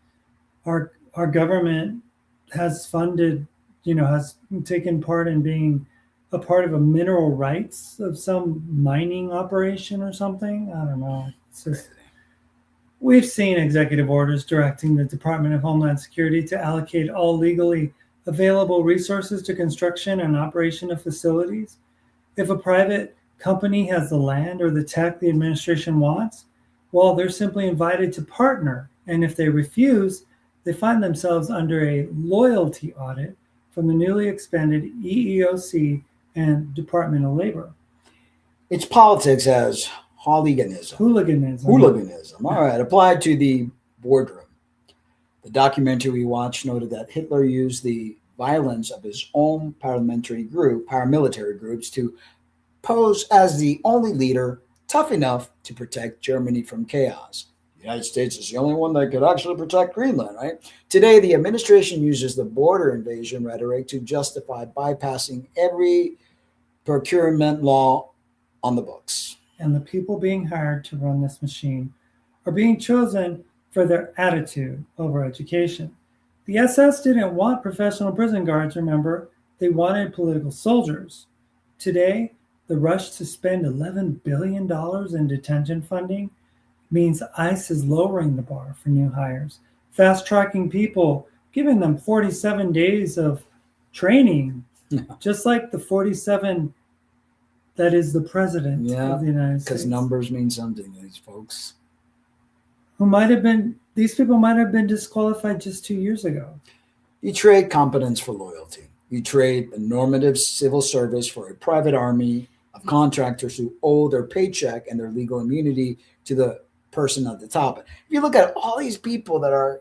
our government has funded, has taken part in being a part of a mineral rights of some mining operation or something. I don't know. It's just, we've seen executive orders directing the Department of Homeland Security to allocate all legally available resources to construction and operation of facilities. If a private company has the land or the tech the administration wants, well, they're simply invited to partner. And if they refuse, they find themselves under a loyalty audit from the newly expanded EEOC and Department of Labor. It's politics as hooliganism. Hooliganism. All right, applied to the boardroom. The documentary we watched noted that Hitler used the violence of his own paramilitary groups to pose as the only leader tough enough to protect Germany from chaos. The United States is the only one that could actually protect Greenland, right? Today, the administration uses the border invasion rhetoric to justify bypassing every procurement law on the books. And the people being hired to run this machine are being chosen for their attitude over education. The SS didn't want professional prison guards, remember, they wanted political soldiers. Today, the rush to spend $11 billion in detention funding means ICE is lowering the bar for new hires, fast-tracking people, giving them 47 days of training, just like the 47 that is the president of the United States. Because numbers mean something to these folks. These people might have been disqualified just 2 years ago. You trade competence for loyalty. You trade a normative civil service for a private army of contractors who owe their paycheck and their legal immunity to the person at the top. If you look at all these people that are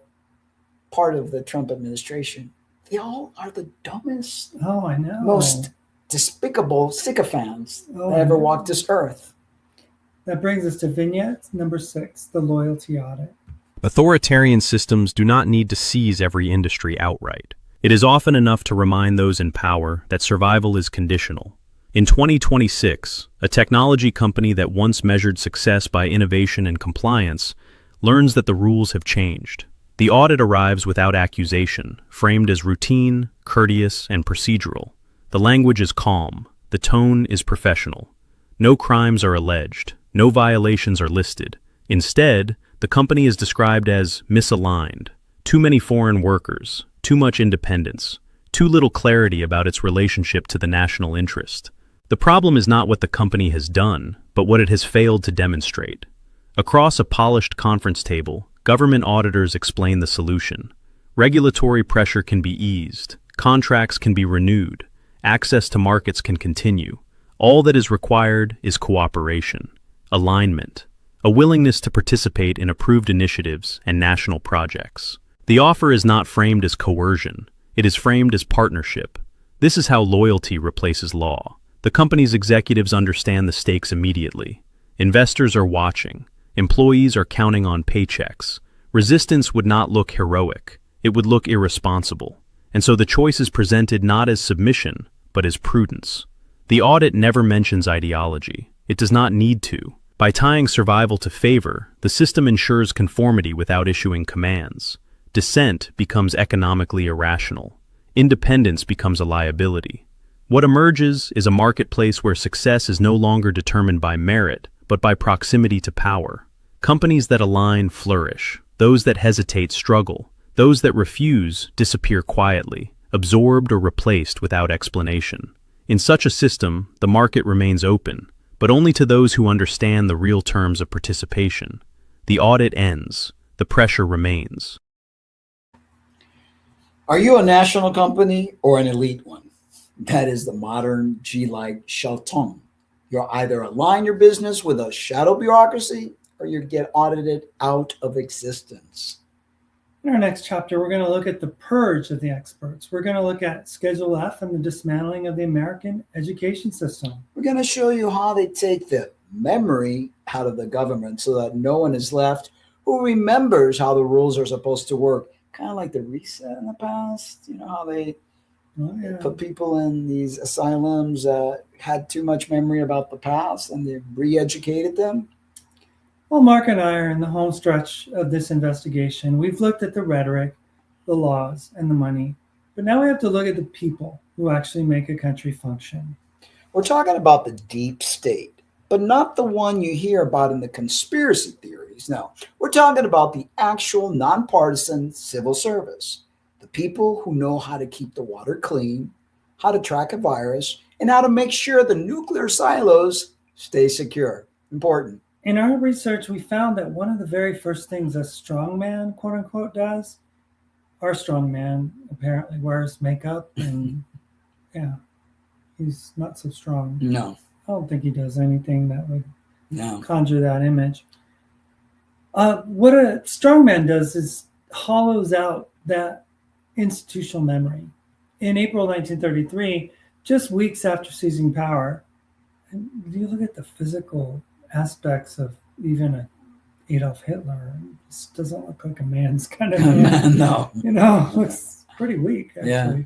part of the Trump administration, they all are the dumbest, Oh, I know. most despicable sycophants Oh, that I ever know. walked this earth. That brings us to vignette number 6, the loyalty audit. Authoritarian systems do not need to seize every industry outright. It is often enough to remind those in power that survival is conditional. In 2026, a technology company that once measured success by innovation and compliance learns that the rules have changed. The audit arrives without accusation, framed as routine, courteous, and procedural. The language is calm. The tone is professional. No crimes are alleged. No violations are listed. Instead, the company is described as misaligned. Too many foreign workers, too much independence, too little clarity about its relationship to the national interest. The problem is not what the company has done, but what it has failed to demonstrate. Across a polished conference table, government auditors explain the solution. Regulatory pressure can be eased, contracts can be renewed, access to markets can continue. All that is required is cooperation, alignment, a willingness to participate in approved initiatives and national projects. The offer is not framed as coercion, it is framed as partnership. This is how loyalty replaces law. The company's executives understand the stakes immediately. Investors are watching. Employees are counting on paychecks. Resistance would not look heroic. It would look irresponsible. And so the choice is presented not as submission, but as prudence. The audit never mentions ideology. It does not need to. By tying survival to favor, the system ensures conformity without issuing commands. Dissent becomes economically irrational. Independence becomes a liability. What emerges is a marketplace where success is no longer determined by merit, but by proximity to power. Companies that align flourish. Those that hesitate struggle. Those that refuse disappear quietly, absorbed or replaced without explanation. In such a system, the market remains open, but only to those who understand the real terms of participation. The audit ends. The pressure remains. Are you a national company or an elite one? That is the modern Gleichschaltung. You'll either align your business with a shadow bureaucracy or you get audited out of existence. In our next chapter, we're going to look at the purge of the experts. We're going to look at Schedule F and the dismantling of the American education system. We're going to show you how they take the memory out of the government so that no one is left who remembers how the rules are supposed to work. Kind of like the reset in the past. You know how they put people in these asylums that had too much memory about the past and they re-educated them? Well, Mark and I are in the home stretch of this investigation. We've looked at the rhetoric, the laws, and the money. But now we have to look at the people who actually make a country function. We're talking about the deep state, but not the one you hear about in the conspiracy theories. No, we're talking about the actual nonpartisan civil service. The people who know how to keep the water clean, how to track a virus, and how to make sure the nuclear silos stay secure. Important. In our research, we found that one of the very first things a strongman, quote unquote, does, our strongman apparently wears makeup and he's not so strong. No. I don't think he does anything that would conjure that image. What a strongman does is hollows out that institutional memory. In April 1933, just weeks after seizing power, and you look at the physical aspects of even Adolf Hitler. This doesn't look like a man's kind of man. No. Looks pretty weak, actually. Yeah.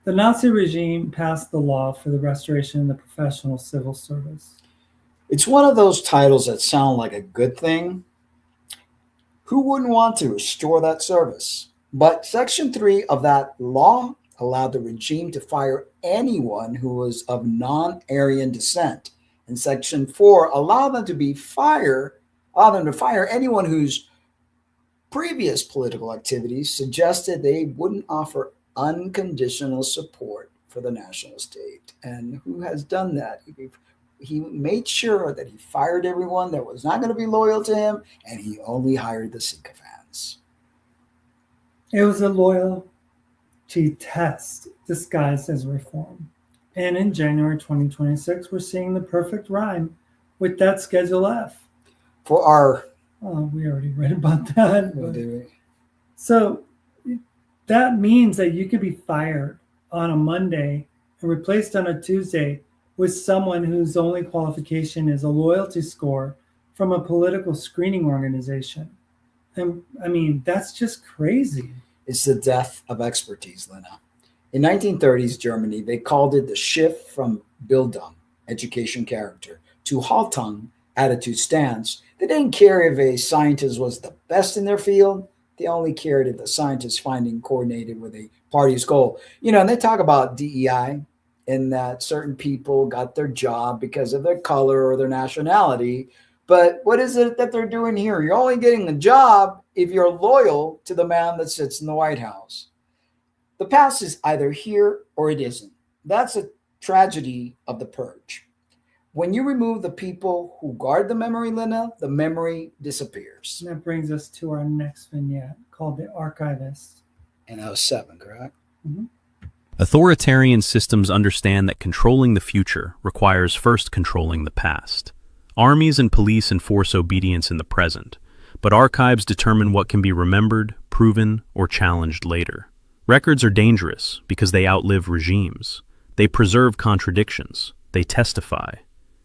The Nazi regime passed the law for the restoration of the professional civil service. It's one of those titles that sound like a good thing. Who wouldn't want to restore that service? But Section 3 of that law allowed the regime to fire anyone who was of non-Aryan descent. And Section 4 allowed them to fire anyone whose previous political activities suggested they wouldn't offer unconditional support for the national state. And who has done that? He made sure that he fired everyone that was not going to be loyal to him, and he only hired the sycophants. It was a loyalty test disguised as reform. And in January 2026, we're seeing the perfect rhyme with that Schedule F. For our... we already read about that. So that means that you could be fired on a Monday and replaced on a Tuesday with someone whose only qualification is a loyalty score from a political screening organization. And I mean, that's just crazy. It's the death of expertise, Lena. In 1930s Germany, they called it the shift from Bildung, education character, to Haltung, attitude stance. They didn't care if a scientist was the best in their field. They only cared if the scientist finding coordinated with a party's goal. And they talk about DEI in that certain people got their job because of their color or their nationality. But what is it that they're doing here? You're only getting a job if you're loyal to the man that sits in the White House. The past is either here or it isn't. That's a tragedy of the purge. When you remove the people who guard the memory, Lena, the memory disappears. And that brings us to our next vignette called The Archivist. And that was 7, correct? Mm-hmm. Authoritarian systems understand that controlling the future requires first controlling the past. Armies and police enforce obedience in the present, but archives determine what can be remembered, proven, or challenged later. Records are dangerous because they outlive regimes. They preserve contradictions. They testify.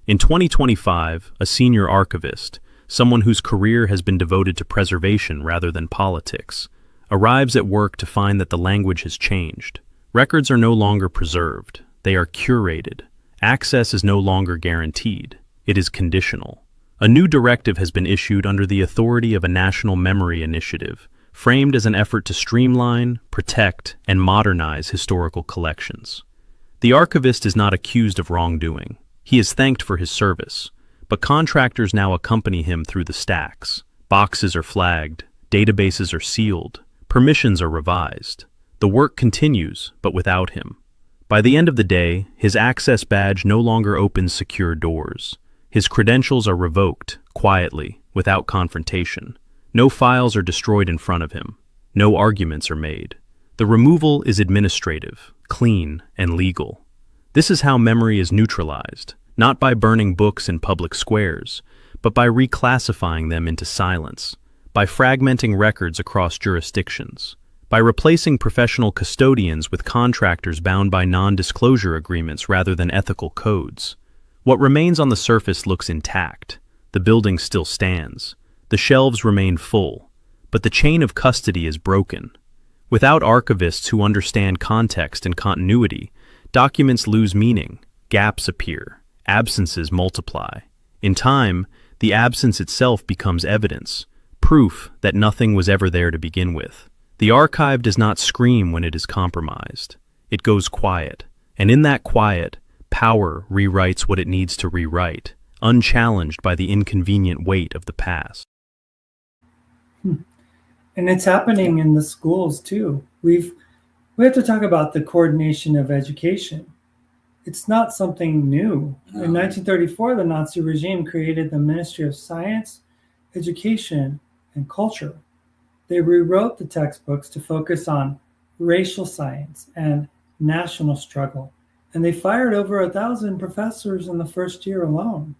In 2025, a senior archivist, someone whose career has been devoted to preservation rather than politics, arrives at work to find that the language has changed. Records are no longer preserved. They are curated. Access is no longer guaranteed. It is conditional. A new directive has been issued under the authority of a National Memory Initiative, framed as an effort to streamline, protect, and modernize historical collections. The archivist is not accused of wrongdoing. He is thanked for his service, but contractors now accompany him through the stacks. Boxes are flagged, databases are sealed, permissions are revised. The work continues, but without him. By the end of the day, his access badge no longer opens secure doors. His credentials are revoked, quietly, without confrontation. No files are destroyed in front of him. No arguments are made. The removal is administrative, clean, and legal. This is how memory is neutralized, not by burning books in public squares, but by reclassifying them into silence, by fragmenting records across jurisdictions, by replacing professional custodians with contractors bound by non-disclosure agreements rather than ethical codes. What remains on the surface looks intact. The building still stands. The shelves remain full, but the chain of custody is broken. Without archivists who understand context and continuity, documents lose meaning, gaps appear, absences multiply. In time, the absence itself becomes evidence, proof that nothing was ever there to begin with. The archive does not scream when it is compromised. It goes quiet, and in that quiet, power rewrites what it needs to rewrite, unchallenged by the inconvenient weight of the past. And it's happening in the schools too. We have to talk about the coordination of education. It's not something new. In 1934, the Nazi regime created the Ministry of Science, Education, and Culture. They rewrote the textbooks to focus on racial science and national struggle. And they fired over 1,000 professors in the first year alone.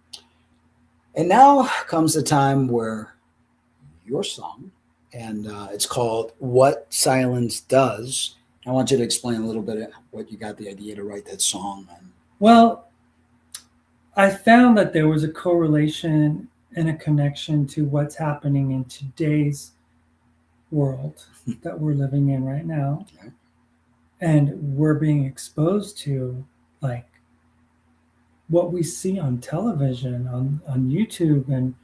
And now comes the time where your song, and it's called What Silence Does. I want you to explain a little bit of what you got the idea to write that song. Well, I found that there was a correlation and a connection to what's happening in today's world that we're living in right now. Okay. And we're being exposed to, like, what we see on television, on YouTube, and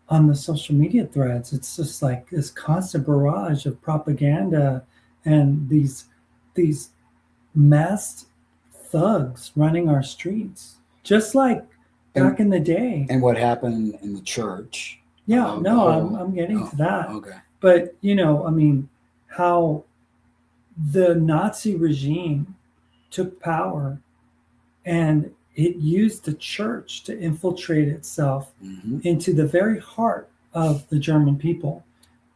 on the social media threads. It's just like this constant barrage of propaganda and these masked thugs running our streets, just like back in the day. And what happened in the church. Yeah, I'm getting to that. Okay. But, how the Nazi regime took power and it used the church to infiltrate itself into the very heart of the German people.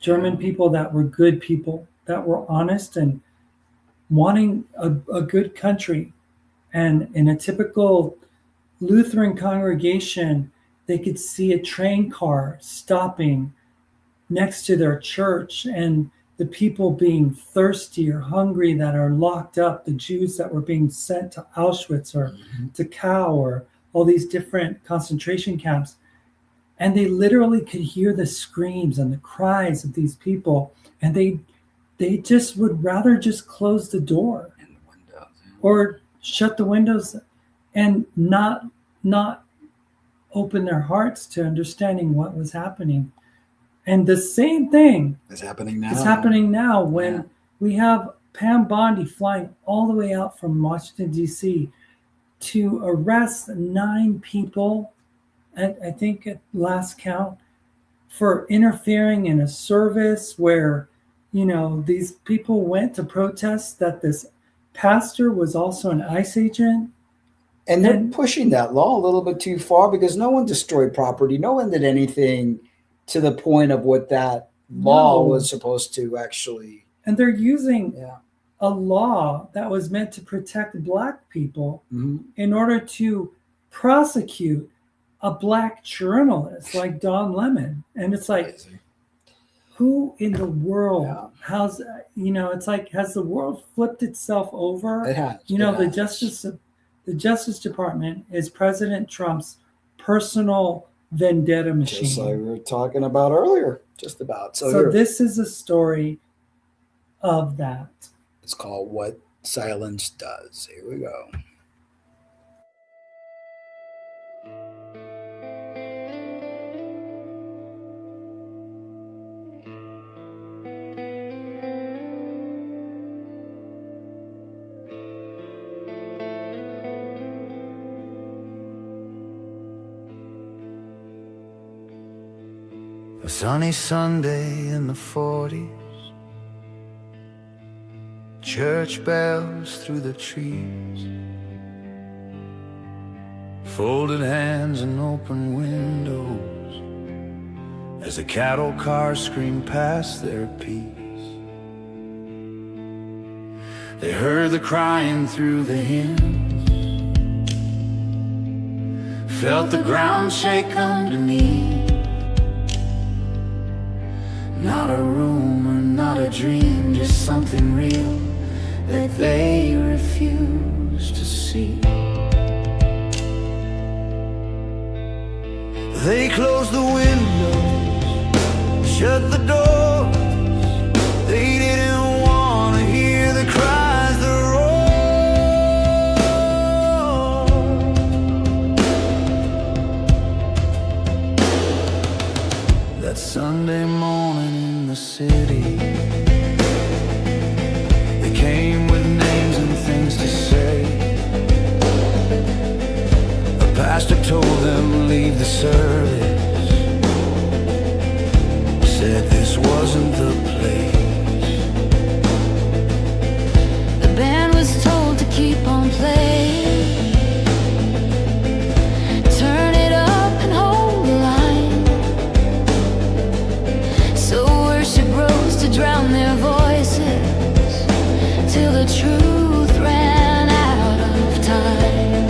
German people that were good people, that were honest and wanting a good country. And in a typical Lutheran congregation, they could see a train car stopping next to their church, and the people being thirsty or hungry that are locked up, the Jews that were being sent to Auschwitz or to Dachau or all these different concentration camps. And they literally could hear the screams and the cries of these people. And they just would rather just close the door or shut the windows and not open their hearts to understanding what was happening. And the same thing is happening now. It's happening now when we have Pam Bondi flying all the way out from Washington, D.C. to arrest 9 people, I think at last count, for interfering in a service where, these people went to protest that this pastor was also an ICE agent. And they're pushing that law a little bit too far because no one destroyed property. No one did anything to the point of what that law was supposed to actually. And they're using a law that was meant to protect Black people in order to prosecute a Black journalist like Don Lemon. And it's like, who in the world it's like, has the world flipped itself over? It has. The Justice Department is President Trump's personal vendetta machine. Just like we were talking about earlier, just about. So this is a story of that. It's called What Silence Does. Here we go. A sunny Sunday in the 40s, church bells through the trees, folded hands and open windows as the cattle cars scream past their peace. They heard the crying through the hymns Felt the ground shake underneath. Not a rumor, not a dream, just something real that they refuse to see. They closed the windows, shut the doors. They didn't want to hear the cries, the roar. That Sunday morning in the city, they came with names and things to say. The pastor told them leave the service, said this wasn't the place. The band was told to keep on playing, turn it up and hold the line. So worship rose to drown their voices, till the truth ran out of time.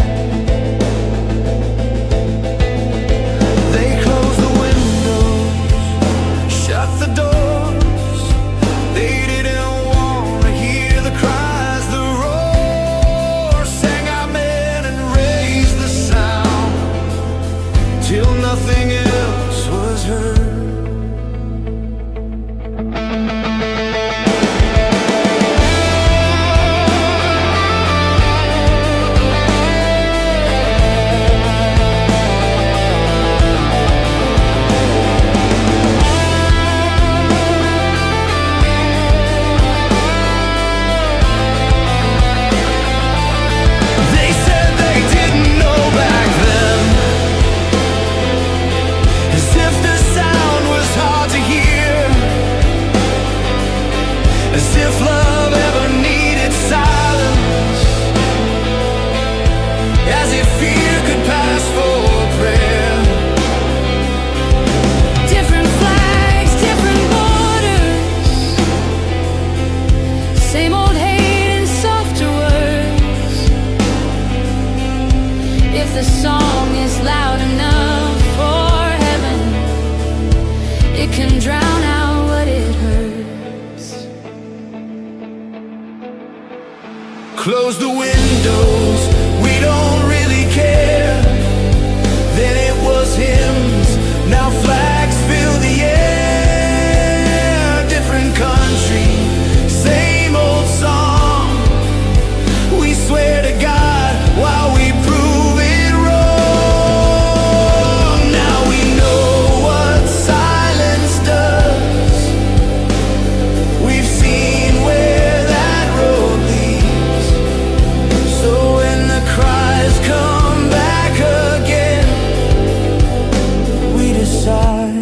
They closed the windows, shut the doors. They didn't want to hear the cries, the roar. Sang amen and raised the sound, till nothing else was heard. They said they didn't know back then, as if the sound was hard to hear, as if love ever needed silence, as if fear could pass for prayer. Different flags, different borders, same old hate and softer words. If the song is loud enough for heaven, it can drown out what it hurts. Close the windows, we don't really care. Then it was hymns, now flags fill the air. Different country, same old song. We swear to God while we prove it wrong. Now we know what silence does. We've seen where that road leads. So when the cries come back again, we decide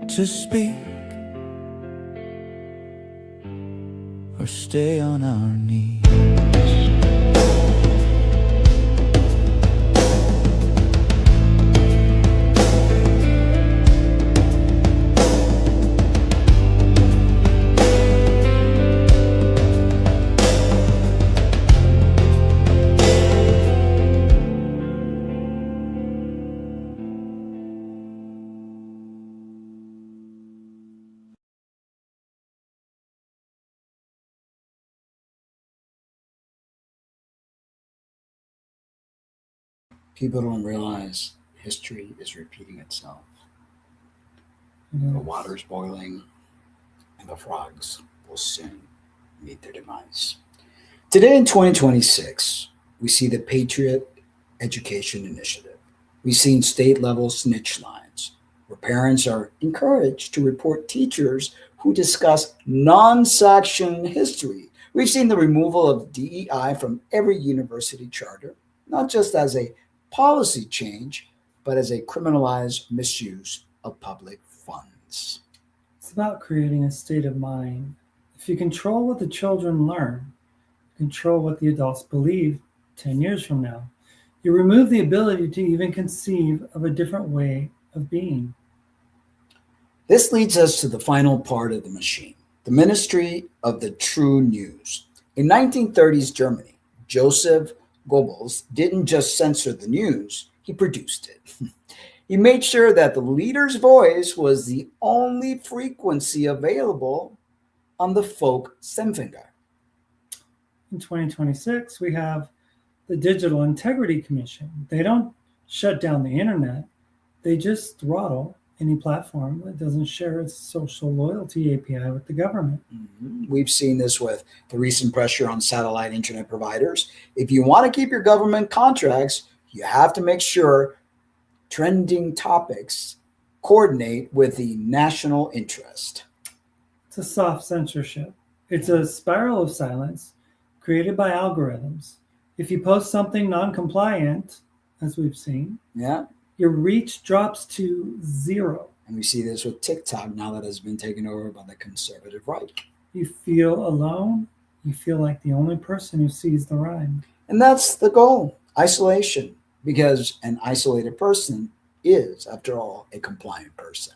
to speak or stay on our knees. People don't realize history is repeating itself. The water's boiling, and the frogs will soon meet their demise. Today in 2026, we see the Patriot Education Initiative. We've seen state level snitch lines where parents are encouraged to report teachers who discuss non sanctioned history. We've seen the removal of DEI from every university charter, not just as a policy change, but as a criminalized misuse of public funds. It's about creating a state of mind. If you control what the children learn, control what the adults believe 10 years from now, you remove the ability to even conceive of a different way of being. This leads us to the final part of the machine, the ministry of the true news. In 1930s Germany, Joseph Goebbels didn't just censor the news, he produced it. He made sure that the leader's voice was the only frequency available on the Volksempfänger. In 2026, we have the Digital Integrity Commission. They don't shut down the internet, they just throttle any platform that doesn't share its social loyalty API with the government. We've seen this with the recent pressure on satellite internet providers. If you want to keep your government contracts, you have to make sure trending topics coordinate with the national interest. It's a soft censorship. It's a spiral of silence created by algorithms. If you post something non-compliant, as we've seen, your reach drops to 0. And we see this with TikTok now that has been taken over by the conservative right. You feel alone. You feel like the only person who sees the rhyme. And that's the goal, isolation, because an isolated person is, after all, a compliant person.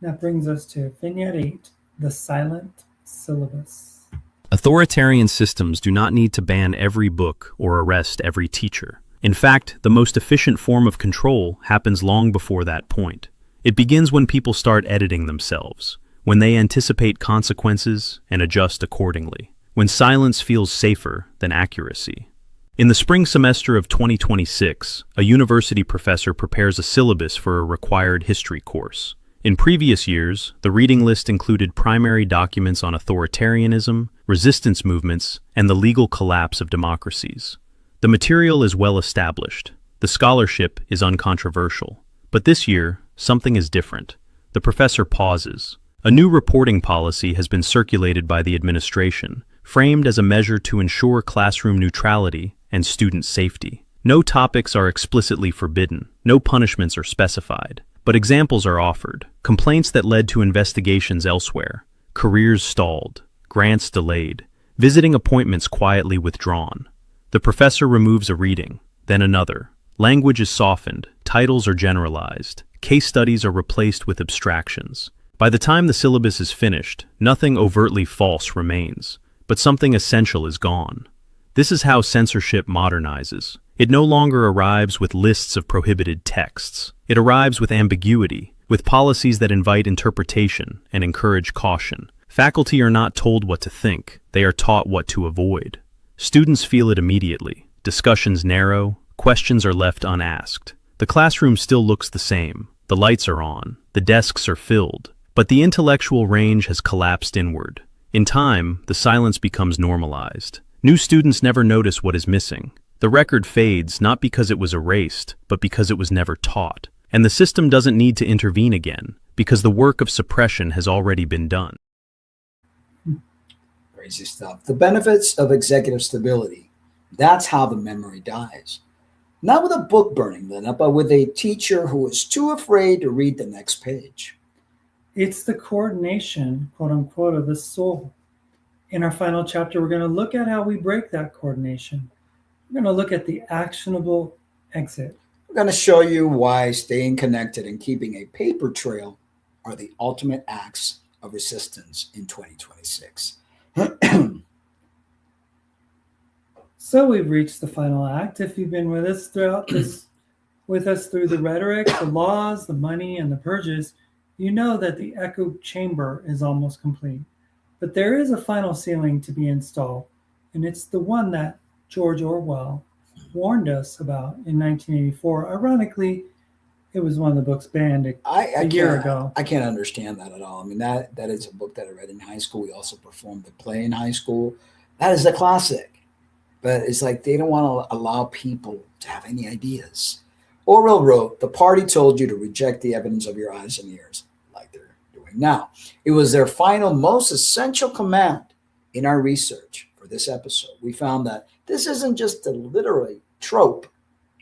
That brings us to Vignette 8, the silent syllabus. Authoritarian systems do not need to ban every book or arrest every teacher. In fact, the most efficient form of control happens long before that point. It begins when people start editing themselves, when they anticipate consequences and adjust accordingly, when silence feels safer than accuracy. In the spring semester of 2026, a university professor prepares a syllabus for a required history course. In previous years, the reading list included primary documents on authoritarianism, resistance movements, and the legal collapse of democracies. The material is well established. The scholarship is uncontroversial. But this year, something is different. The professor pauses. A new reporting policy has been circulated by the administration, framed as a measure to ensure classroom neutrality and student safety. No topics are explicitly forbidden. No punishments are specified. But examples are offered. Complaints that led to investigations elsewhere. Careers stalled. Grants delayed. Visiting appointments quietly withdrawn. The professor removes a reading, then another. Language is softened, titles are generalized, case studies are replaced with abstractions. By the time the syllabus is finished, nothing overtly false remains, but something essential is gone. This is how censorship modernizes. It no longer arrives with lists of prohibited texts. It arrives with ambiguity, with policies that invite interpretation and encourage caution. Faculty are not told what to think, they are taught what to avoid. Students feel it immediately. Discussions narrow, questions are left unasked. The classroom still looks the same. The lights are on, the desks are filled, but the intellectual range has collapsed inward. In time, the silence becomes normalized. New students never notice what is missing. The record fades not because it was erased, but because it was never taught. And the system doesn't need to intervene again, because the work of suppression has already been done. Crazy stuff. The benefits of executive stability. That's how the memory dies. Not with a book burning, Lena, but with a teacher who is too afraid to read the next page. It's the coordination, quote unquote, of the soul. In our final chapter, we're going to look at how we break that coordination. We're going to look at the actionable exit. We're going to show you why staying connected and keeping a paper trail are the ultimate acts of resistance in 2026. So we've reached the final act. If you've been with us throughout this, with us through the rhetoric, the laws, the money, and the purges, you know that the echo chamber is almost complete. But there is a final ceiling to be installed, and it's the one that George Orwell warned us about in 1984. Ironically, it was one of the books banned a year ago. I can't understand that at all. I mean, that is a book that I read in high school. We also performed the play in high school. That is a classic. But it's like they don't want to allow people to have any ideas. Orwell wrote, "The party told you to reject the evidence of your eyes and ears," like they're doing now. It was their final, most essential command. In our research for this episode, we found that this isn't just a literary trope.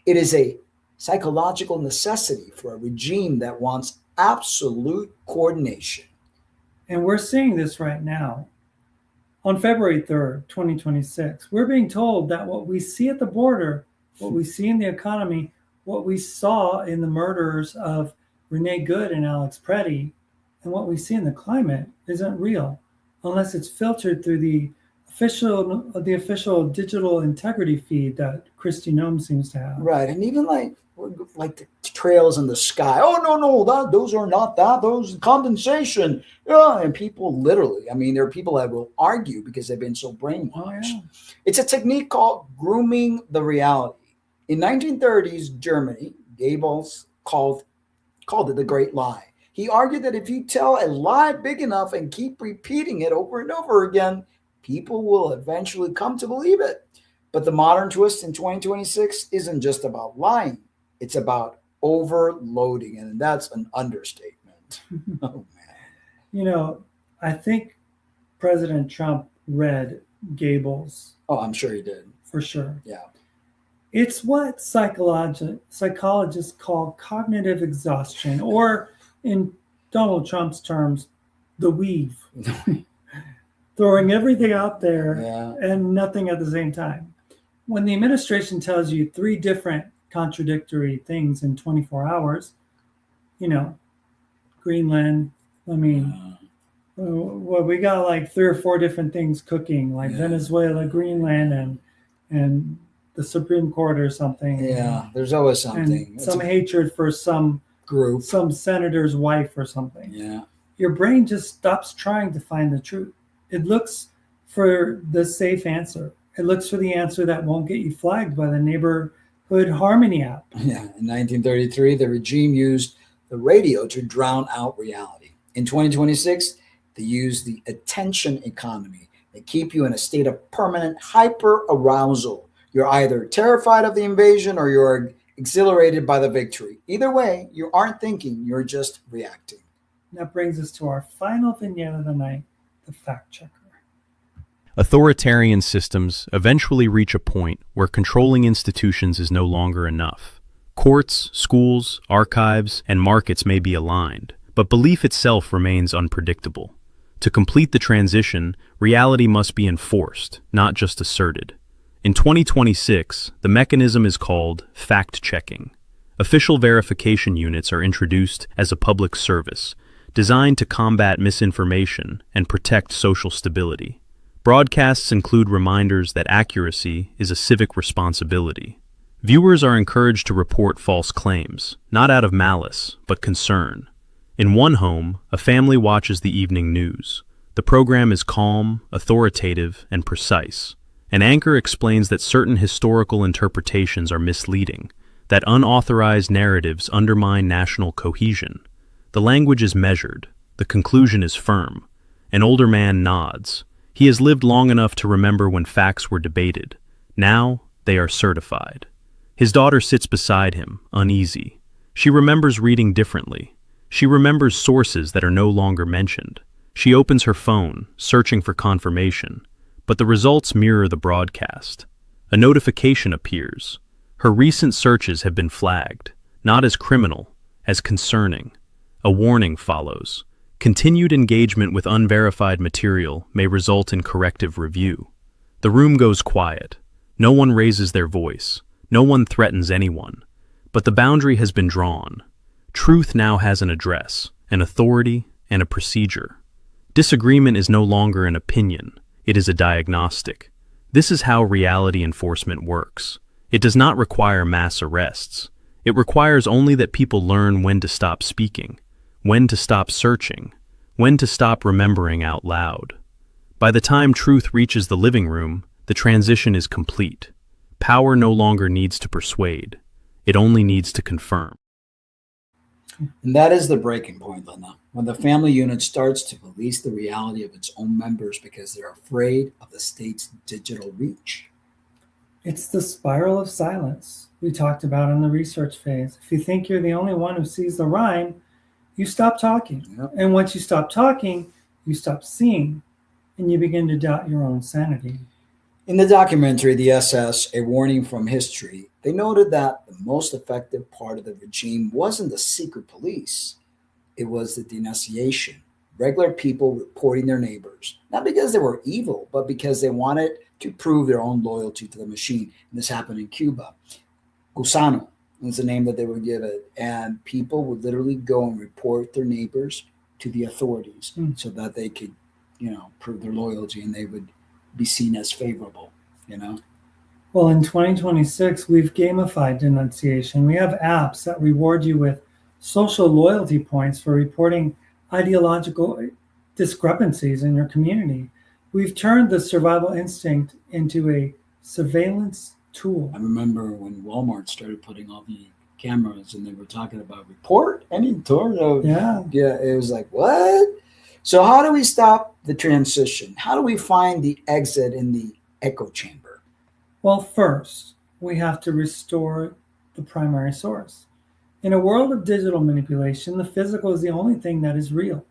It is a psychological necessity for a regime that wants absolute coordination. And we're seeing this right now. On February 3rd, 2026, we're being told that what we see at the border, what we see in the economy, what we saw in the murders of Renee Good and Alex Preddy, and what we see in the climate isn't real unless it's filtered through the the official digital integrity feed that Christy Nome seems to have. Right. And even like the trails in the sky. Oh, no, those are not that. Those condensation. Yeah. And people literally, I mean, there are people that will argue because they've been so brainwashed. Oh, yeah. It's a technique called grooming the reality. In 1930s Germany, Goebbels called it the Great Lie. He argued that if you tell a lie big enough and keep repeating it over and over again, people will eventually come to believe it. But the modern twist in 2026 isn't just about lying. It's about overloading, and that's an understatement. Oh, man. You know, I think President Trump read Goebbels. Oh, I'm sure he did. For sure. Yeah. It's what psychologists call cognitive exhaustion, or in Donald Trump's terms, the weave. Throwing everything out there and nothing at the same time. When the administration tells you 3 different contradictory things in 24 hours, Greenland, well, we got like 3 or 4 different things cooking, like Venezuela, Greenland, and the Supreme Court or something. Yeah, there's always something. And some hatred for some group, some senator's wife or something. Yeah. Your brain just stops trying to find the truth. It looks for the safe answer. It looks for the answer that won't get you flagged by the neighborhood harmony app. Yeah. In 1933, the regime used the radio to drown out reality. In 2026, they use the attention economy. They keep you in a state of permanent hyper arousal. You're either terrified of the invasion or you're exhilarated by the victory. Either way, you aren't thinking, you're just reacting. That brings us to our final vignette of the night, the fact checker. Authoritarian systems eventually reach a point where controlling institutions is no longer enough. Courts, schools, archives, and markets may be aligned, but belief itself remains unpredictable. To complete the transition, reality must be enforced, not just asserted. In 2026, the mechanism is called fact-checking. Official verification units are introduced as a public service, designed to combat misinformation and protect social stability. Broadcasts include reminders that accuracy is a civic responsibility. Viewers are encouraged to report false claims, not out of malice, but concern. In one home, a family watches the evening news. The program is calm, authoritative, and precise. An anchor explains that certain historical interpretations are misleading, that unauthorized narratives undermine national cohesion. The language is measured. The conclusion is firm. An older man nods. He has lived long enough to remember when facts were debated. Now, they are certified. His daughter sits beside him, uneasy. She remembers reading differently. She remembers sources that are no longer mentioned. She opens her phone, searching for confirmation. But the results mirror the broadcast. A notification appears. Her recent searches have been flagged, not as criminal, as concerning. A warning follows. Continued engagement with unverified material may result in corrective review. The room goes quiet. No one raises their voice. No one threatens anyone. But the boundary has been drawn. Truth now has an address, an authority, and a procedure. Disagreement is no longer an opinion. It is a diagnostic. This is how reality enforcement works. It does not require mass arrests. It requires only that people learn when to stop speaking, when to stop searching, when to stop remembering out loud. By the time truth reaches the living room, the transition is complete. Power no longer needs to persuade. It only needs to confirm. And that is the breaking point, Linda, when the family unit starts to police the reality of its own members because they're afraid of the state's digital reach. It's the spiral of silence we talked about in the research phase. If you think you're the only one who sees the rhyme, you stop talking. Yep. And once you stop talking, you stop seeing, and you begin to doubt your own sanity. In the documentary, The SS, A Warning from History, they noted that the most effective part of the regime wasn't the secret police. It was the denunciation. Regular people reporting their neighbors, not because they were evil, but because they wanted to prove their own loyalty to the machine. And this happened in Cuba. Gusano was the name that they would give it. And people would literally go and report their neighbors to the authorities so that they could, prove their loyalty, and they would be seen as favorable, Well, in 2026, we've gamified denunciation. We have apps that reward you with social loyalty points for reporting ideological discrepancies in your community. We've turned the survival instinct into a surveillance tool. I remember when Walmart started putting all the cameras and they were talking about report any sort of, Yeah. it was like, what? So how do we stop the transition? How do we find the exit in the echo chamber? Well, first, we have to restore the primary source. In a world of digital manipulation, the physical is the only thing that is real.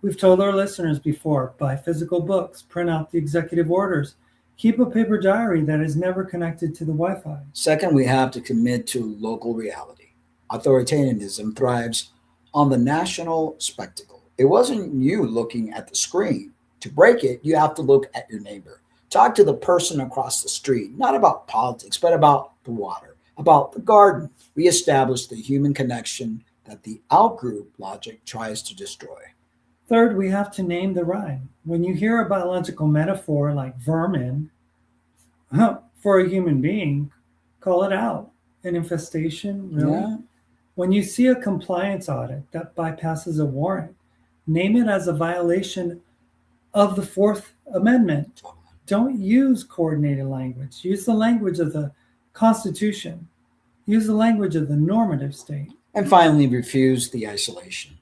We've told our listeners before, buy physical books, print out the executive orders, keep a paper diary that is never connected to the Wi-Fi. Second, we have to commit to local reality. Authoritarianism thrives on the national spectacle. It wasn't you looking at the screen. To break it, you have to look at your neighbor. Talk to the person across the street, not about politics, but about the water, about the garden. Reestablish the human connection that the outgroup logic tries to destroy. Third, we have to name the rhyme. When you hear a biological metaphor like vermin for a human being, call it out. An infestation, really? Yeah. When you see a compliance audit that bypasses a warrant, name it as a violation of the Fourth Amendment. Don't use coordinated language. Use the language of the Constitution. Use the language of the normative state. And finally, refuse the isolation.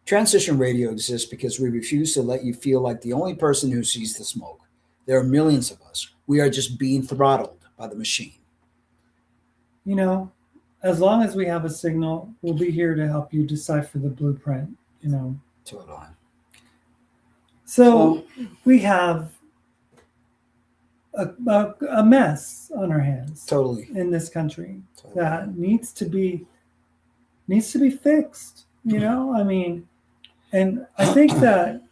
Transition radio exists because we refuse to let you feel like the only person who sees the smoke. There are millions of us. We are just being throttled by the machine. As long as we have a signal, we'll be here to help you decipher the blueprint, Totally. So we have a mess on our hands. Totally. In this country that needs to be fixed, and I think that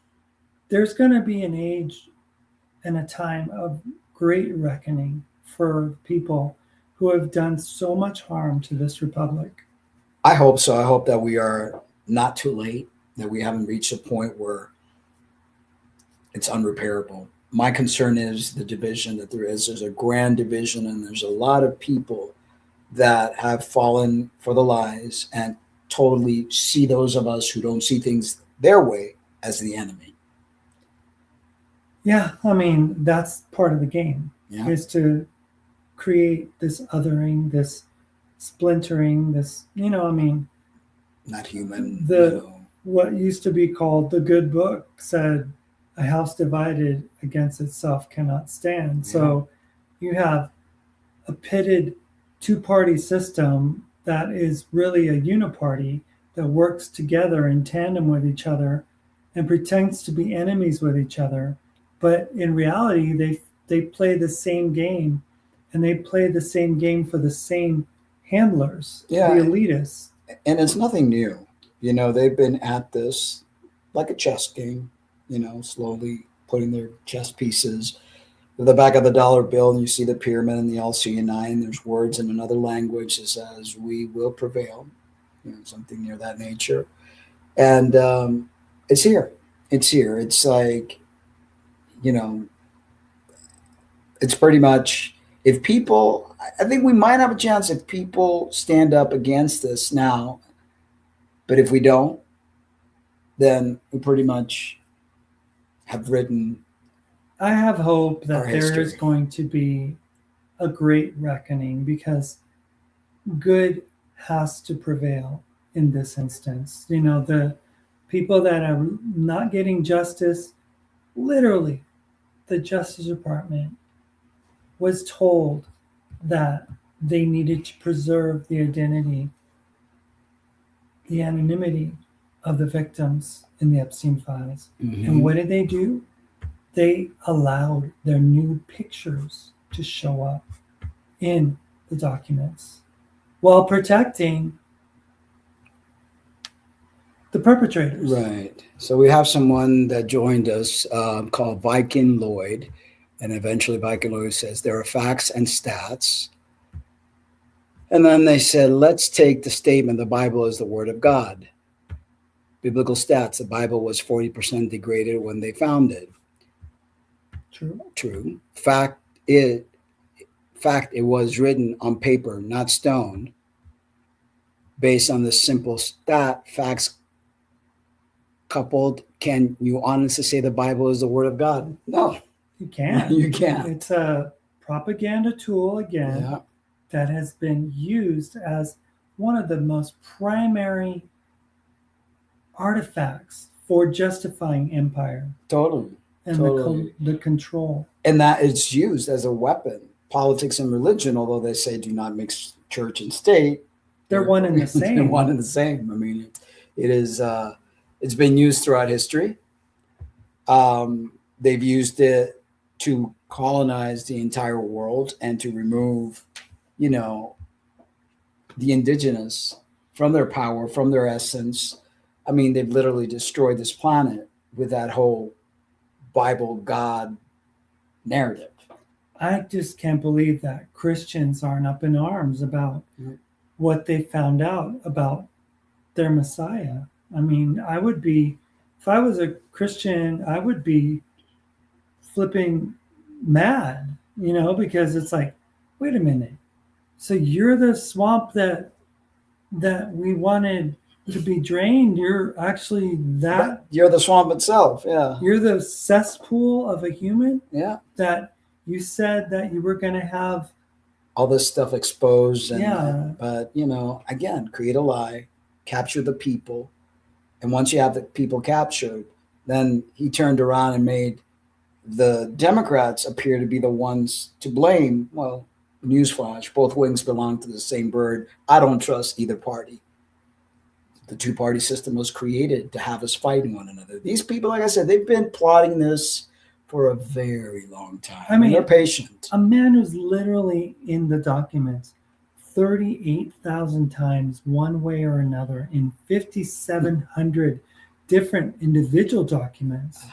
there's going to be an age and a time of great reckoning for people who have done so much harm to this republic. I hope so. I hope that we are not too late, that we haven't reached a point where it's unrepairable. My concern is the division that there is. There's a grand division, and there's a lot of people that have fallen for the lies and totally see those of us who don't see things their way as the enemy. Yeah, that's part of the game, is to create this othering, this splintering, this, not human. What used to be called the good book said, a house divided against itself cannot stand. Yeah. So you have a pitted two-party system that is really a uniparty that works together in tandem with each other and pretends to be enemies with each other. But in reality, they play the same game, and they play the same game for the same handlers, the elitists. And it's nothing new. They've been at this like a chess game, slowly putting their chess pieces at the back of the dollar bill, and you see the pyramid and the LC9, and there's words in another language that says, we will prevail, something near that nature. And it's here. It's here. It's like, it's pretty much, if people, I think we might have a chance if people stand up against this now, but if we don't, then we pretty much have written. I have hope that there is going to be a great reckoning, because good has to prevail in this instance. The people that are not getting justice, literally, the Justice Department was told that they needed to preserve the identity, the anonymity of the victims in the Epstein files. Mm-hmm. And what did they do? They allowed their nude pictures to show up in the documents while protecting the perpetrators. Right. So we have someone that joined us called Viking Lloyd. And eventually Viking Lloyd says there are facts and stats. And then they said, let's take the statement, the Bible is the word of God. Biblical stats, the Bible was 40% degraded when they found it. True. Fact, it was written on paper, not stone, based on the simple stat facts coupled. Can you honestly say the Bible is the word of God? No, You can't. you can't. It's a propaganda tool again Yeah, that has been used as one of the most primary artifacts for justifying empire totally. and Totally. the control. And that it's used as a weapon. Politics and religion, although they say do not mix church and state, They're one and the they're same. one and the same. I mean, it is. It's been used throughout history. They've used it to colonize the entire world and to remove, you know, the indigenous from their power, from their essence. I mean, they've literally destroyed this planet with that whole Bible God narrative. I just can't believe that Christians aren't up in arms about what they found out about their Messiah. I mean, I would be, if I was a Christian, I would be flipping mad, because it's like, wait a minute. So you're the swamp that we wanted to be drained. You're actually that. You're the swamp itself. Yeah. You're the cesspool of a human. Yeah. That you said that you were going to have all this stuff exposed. And, yeah. But, again, create a lie, capture the people. And once you have the people captured, then he turned around and made the Democrats appear to be the ones to blame. Well, newsflash, both wings belong to the same bird. I don't trust either party. The two-party system was created to have us fighting one another. These people, like I said, they've been plotting this for a very long time. I mean, they're patient. A man who's literally in the documents 38,000 times one way or another in 5,700 different individual documents,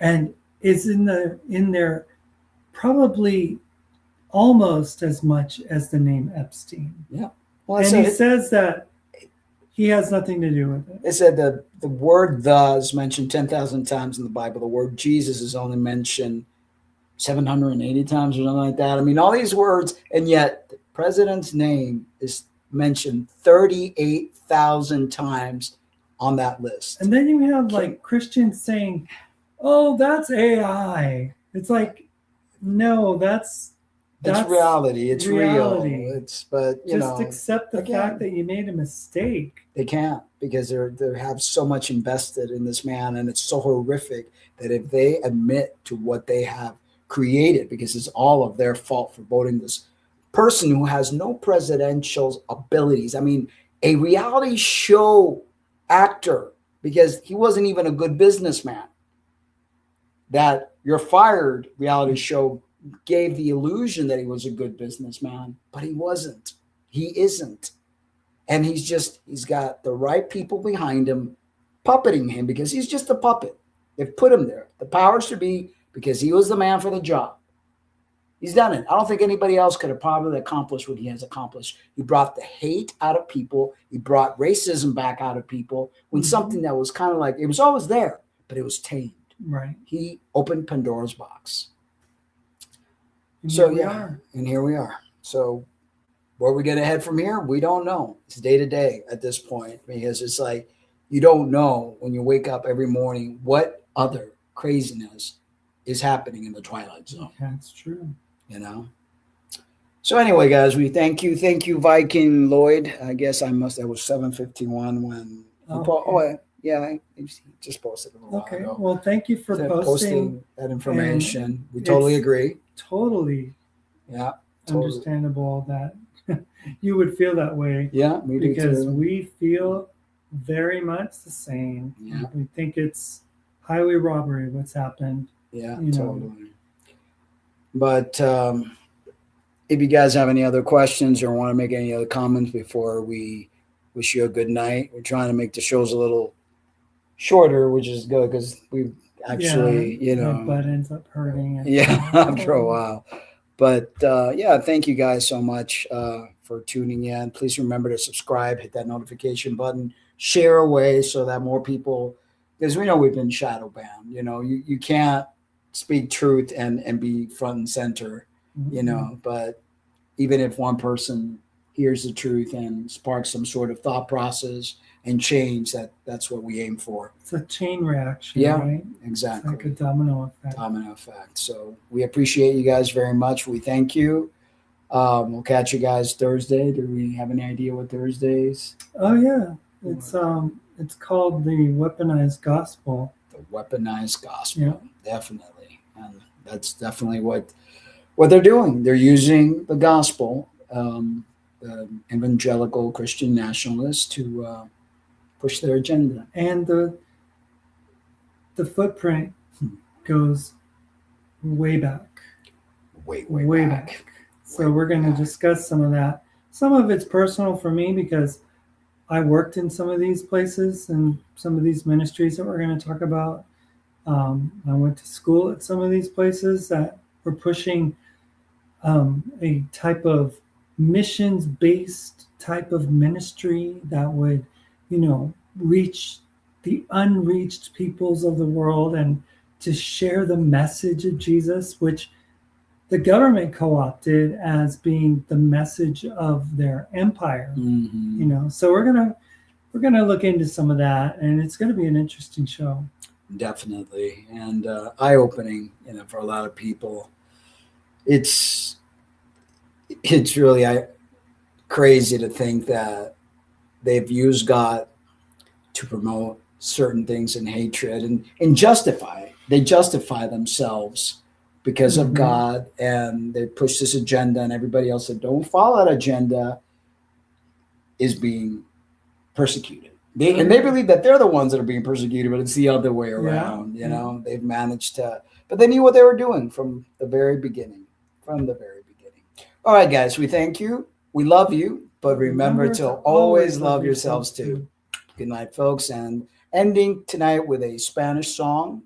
and is in there probably almost as much as the name Epstein. Yeah. Well, and he says that he has nothing to do with it. It said that the word "the" is mentioned 10,000 times in the Bible. The word Jesus is only mentioned 780 times or something like that. I mean, all these words, and yet the president's name is mentioned 38,000 times on that list. And then you have like Christians saying, "Oh, that's AI." It's like, no, that's reality. It's reality. Real. But just accept the fact that you made a mistake. They can't, because they have so much invested in this man, and it's so horrific that if they admit to what they have created, because it's all of their fault for voting this person who has no presidential abilities. I mean, a reality show actor, because he wasn't even a good businessman. That you're fired reality show gave the illusion that he was a good businessman, but he wasn't. He isn't. And he's got the right people behind him puppeting him, because he's just a puppet. They've put him there. The powers to be, because he was the man for the job. He's done it. I don't think anybody else could have probably accomplished what he has accomplished. He brought the hate out of people. He brought racism back out of people when something that was kind of like, it was always there, but it was tamed. Right. He opened Pandora's box. And here we are. So where we get ahead from here, we don't know. It's day to day at this point, because it's like you don't know when you wake up every morning what other craziness is happening in the Twilight Zone. That's true. So anyway, guys, we thank you. Thank you, Viking Lloyd. I guess that was 7:51 when he just posted a little while ago. Well, thank you for posting that information. We totally agree. Totally. Yeah. Understandable that you would feel that way. Yeah, me too. Because we feel very much the same. Yeah. We think it's highway robbery what's happened. Yeah, totally. But if you guys have any other questions or want to make any other comments before we wish you a good night, we're trying to make the shows a little shorter, which is good because we actually, my butt ends up hurting. After a while. But thank you guys so much for tuning in. Please remember to subscribe, hit that notification button, share away so that more people, because we know we've been shadow banned. You can't speak truth and be front and center, you know. But even if one person hears the truth and sparks some sort of thought process and change, that's what we aim for. It's a chain reaction, Yeah, right? exactly. It's like a domino effect. Domino effect. So we appreciate you guys very much. We thank you. We'll catch you guys Thursday. Do we have any idea what Thursdays? Oh yeah, it's called the weaponized gospel. The weaponized gospel. Yeah. Definitely, and that's definitely what they're doing. They're using the gospel, the evangelical Christian nationalists, to push their agenda. And the footprint goes way back. Way back. So we're going to discuss some of that. Some of it's personal for me because I worked in some of these places and some of these ministries that we're going to talk about. I went to school at some of these places that were pushing a type of missions-based type of ministry that would, reach the unreached peoples of the world and to share the message of Jesus, which the government co-opted as being the message of their empire. So we're gonna look into some of that, and it's gonna be an interesting show. Definitely, and eye-opening, for a lot of people. It's really crazy to think that they've used God to promote certain things in hatred and justify. They justify themselves because of God, and they push this agenda, and everybody else that don't follow that agenda is being persecuted. They believe that they're the ones that are being persecuted, but it's the other way around. They've managed to, but they knew what they were doing from the very beginning. All right, guys, we thank you. We love you, but remember to always love yourselves too. Good night, folks. And ending tonight with a Spanish song,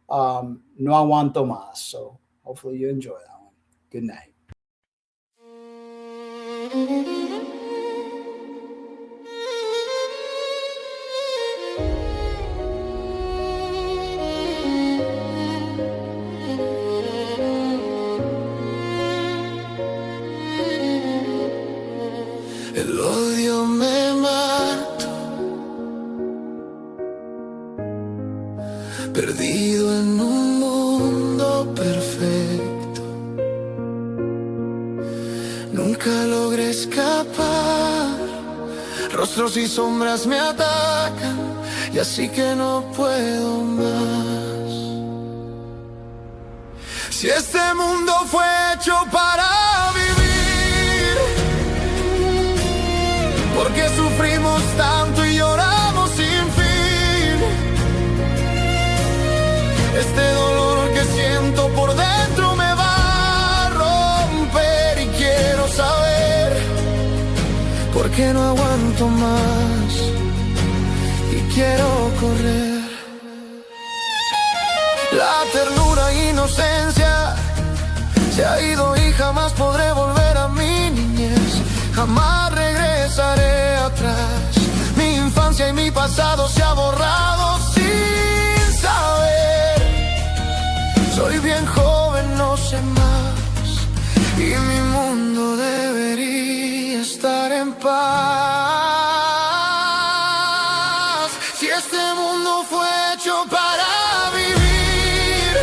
No Aguanto Más. So hopefully you enjoy that one. Good night. El odio me mata, perdido en un mundo perfecto. Nunca logré escapar, rostros y sombras me atacan, y así que no puedo más. Si este mundo fue hecho para vivir, porque sufrimos tanto y lloramos sin fin. Este dolor que siento por dentro me va a romper, y quiero saber por qué no aguanto más y quiero correr. La ternura e inocencia se ha ido y jamás podré volver a mi niñez. Jamás regresaré atrás. Mi infancia y mi pasado se ha borrado sin saber. Soy bien joven, no sé más, y mi mundo debería estar en paz. Si este mundo fue hecho para vivir,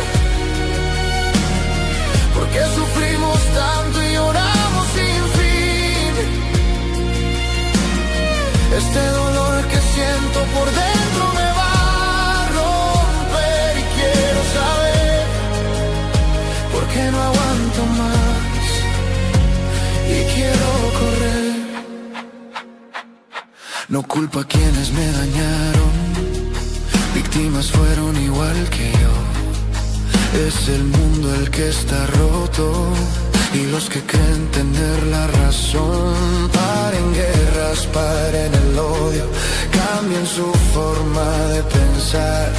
¿por qué sufrimos tanto y lloramos sin fin? Este dolor que siento por dentro me va a romper, y quiero saber por qué no aguanto más y quiero correr. No culpo a quienes me dañaron, víctimas fueron igual que yo. Es el mundo el que está roto, y los que creen tener la razón. Paren guerras, paren el odio, cambien su forma de pensar.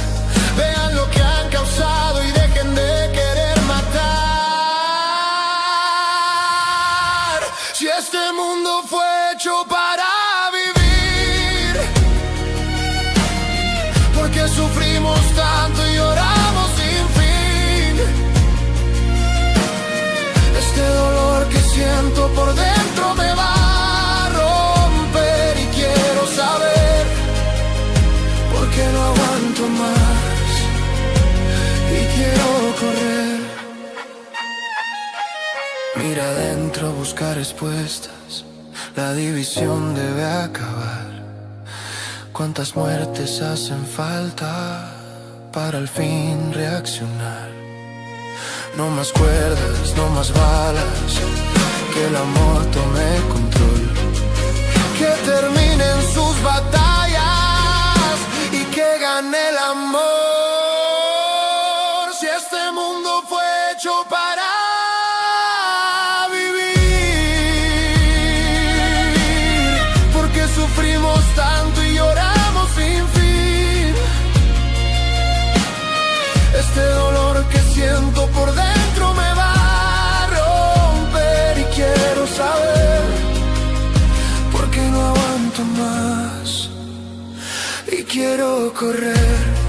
Vean lo que han causado y dejen de querer matar. Si este mundo fue hecho para vivir, ¿por qué sufrimos tanto y lloramos sin fin? aguanto más y quiero correr. Mira adentro, buscar respuestas. La división debe acabar. ¿Cuántas muertes hacen falta para al fin reaccionar? No más cuerdas, no más balas, que el amor tome control. Que terminen sus batallas y que gane el amor. Si este mundo fue hecho para vivir, porque sufrimos tanto y lloramos sin fin. Este dolor que siento por dentro me va a romper y quiero saber por qué no aguanto más y quiero correr.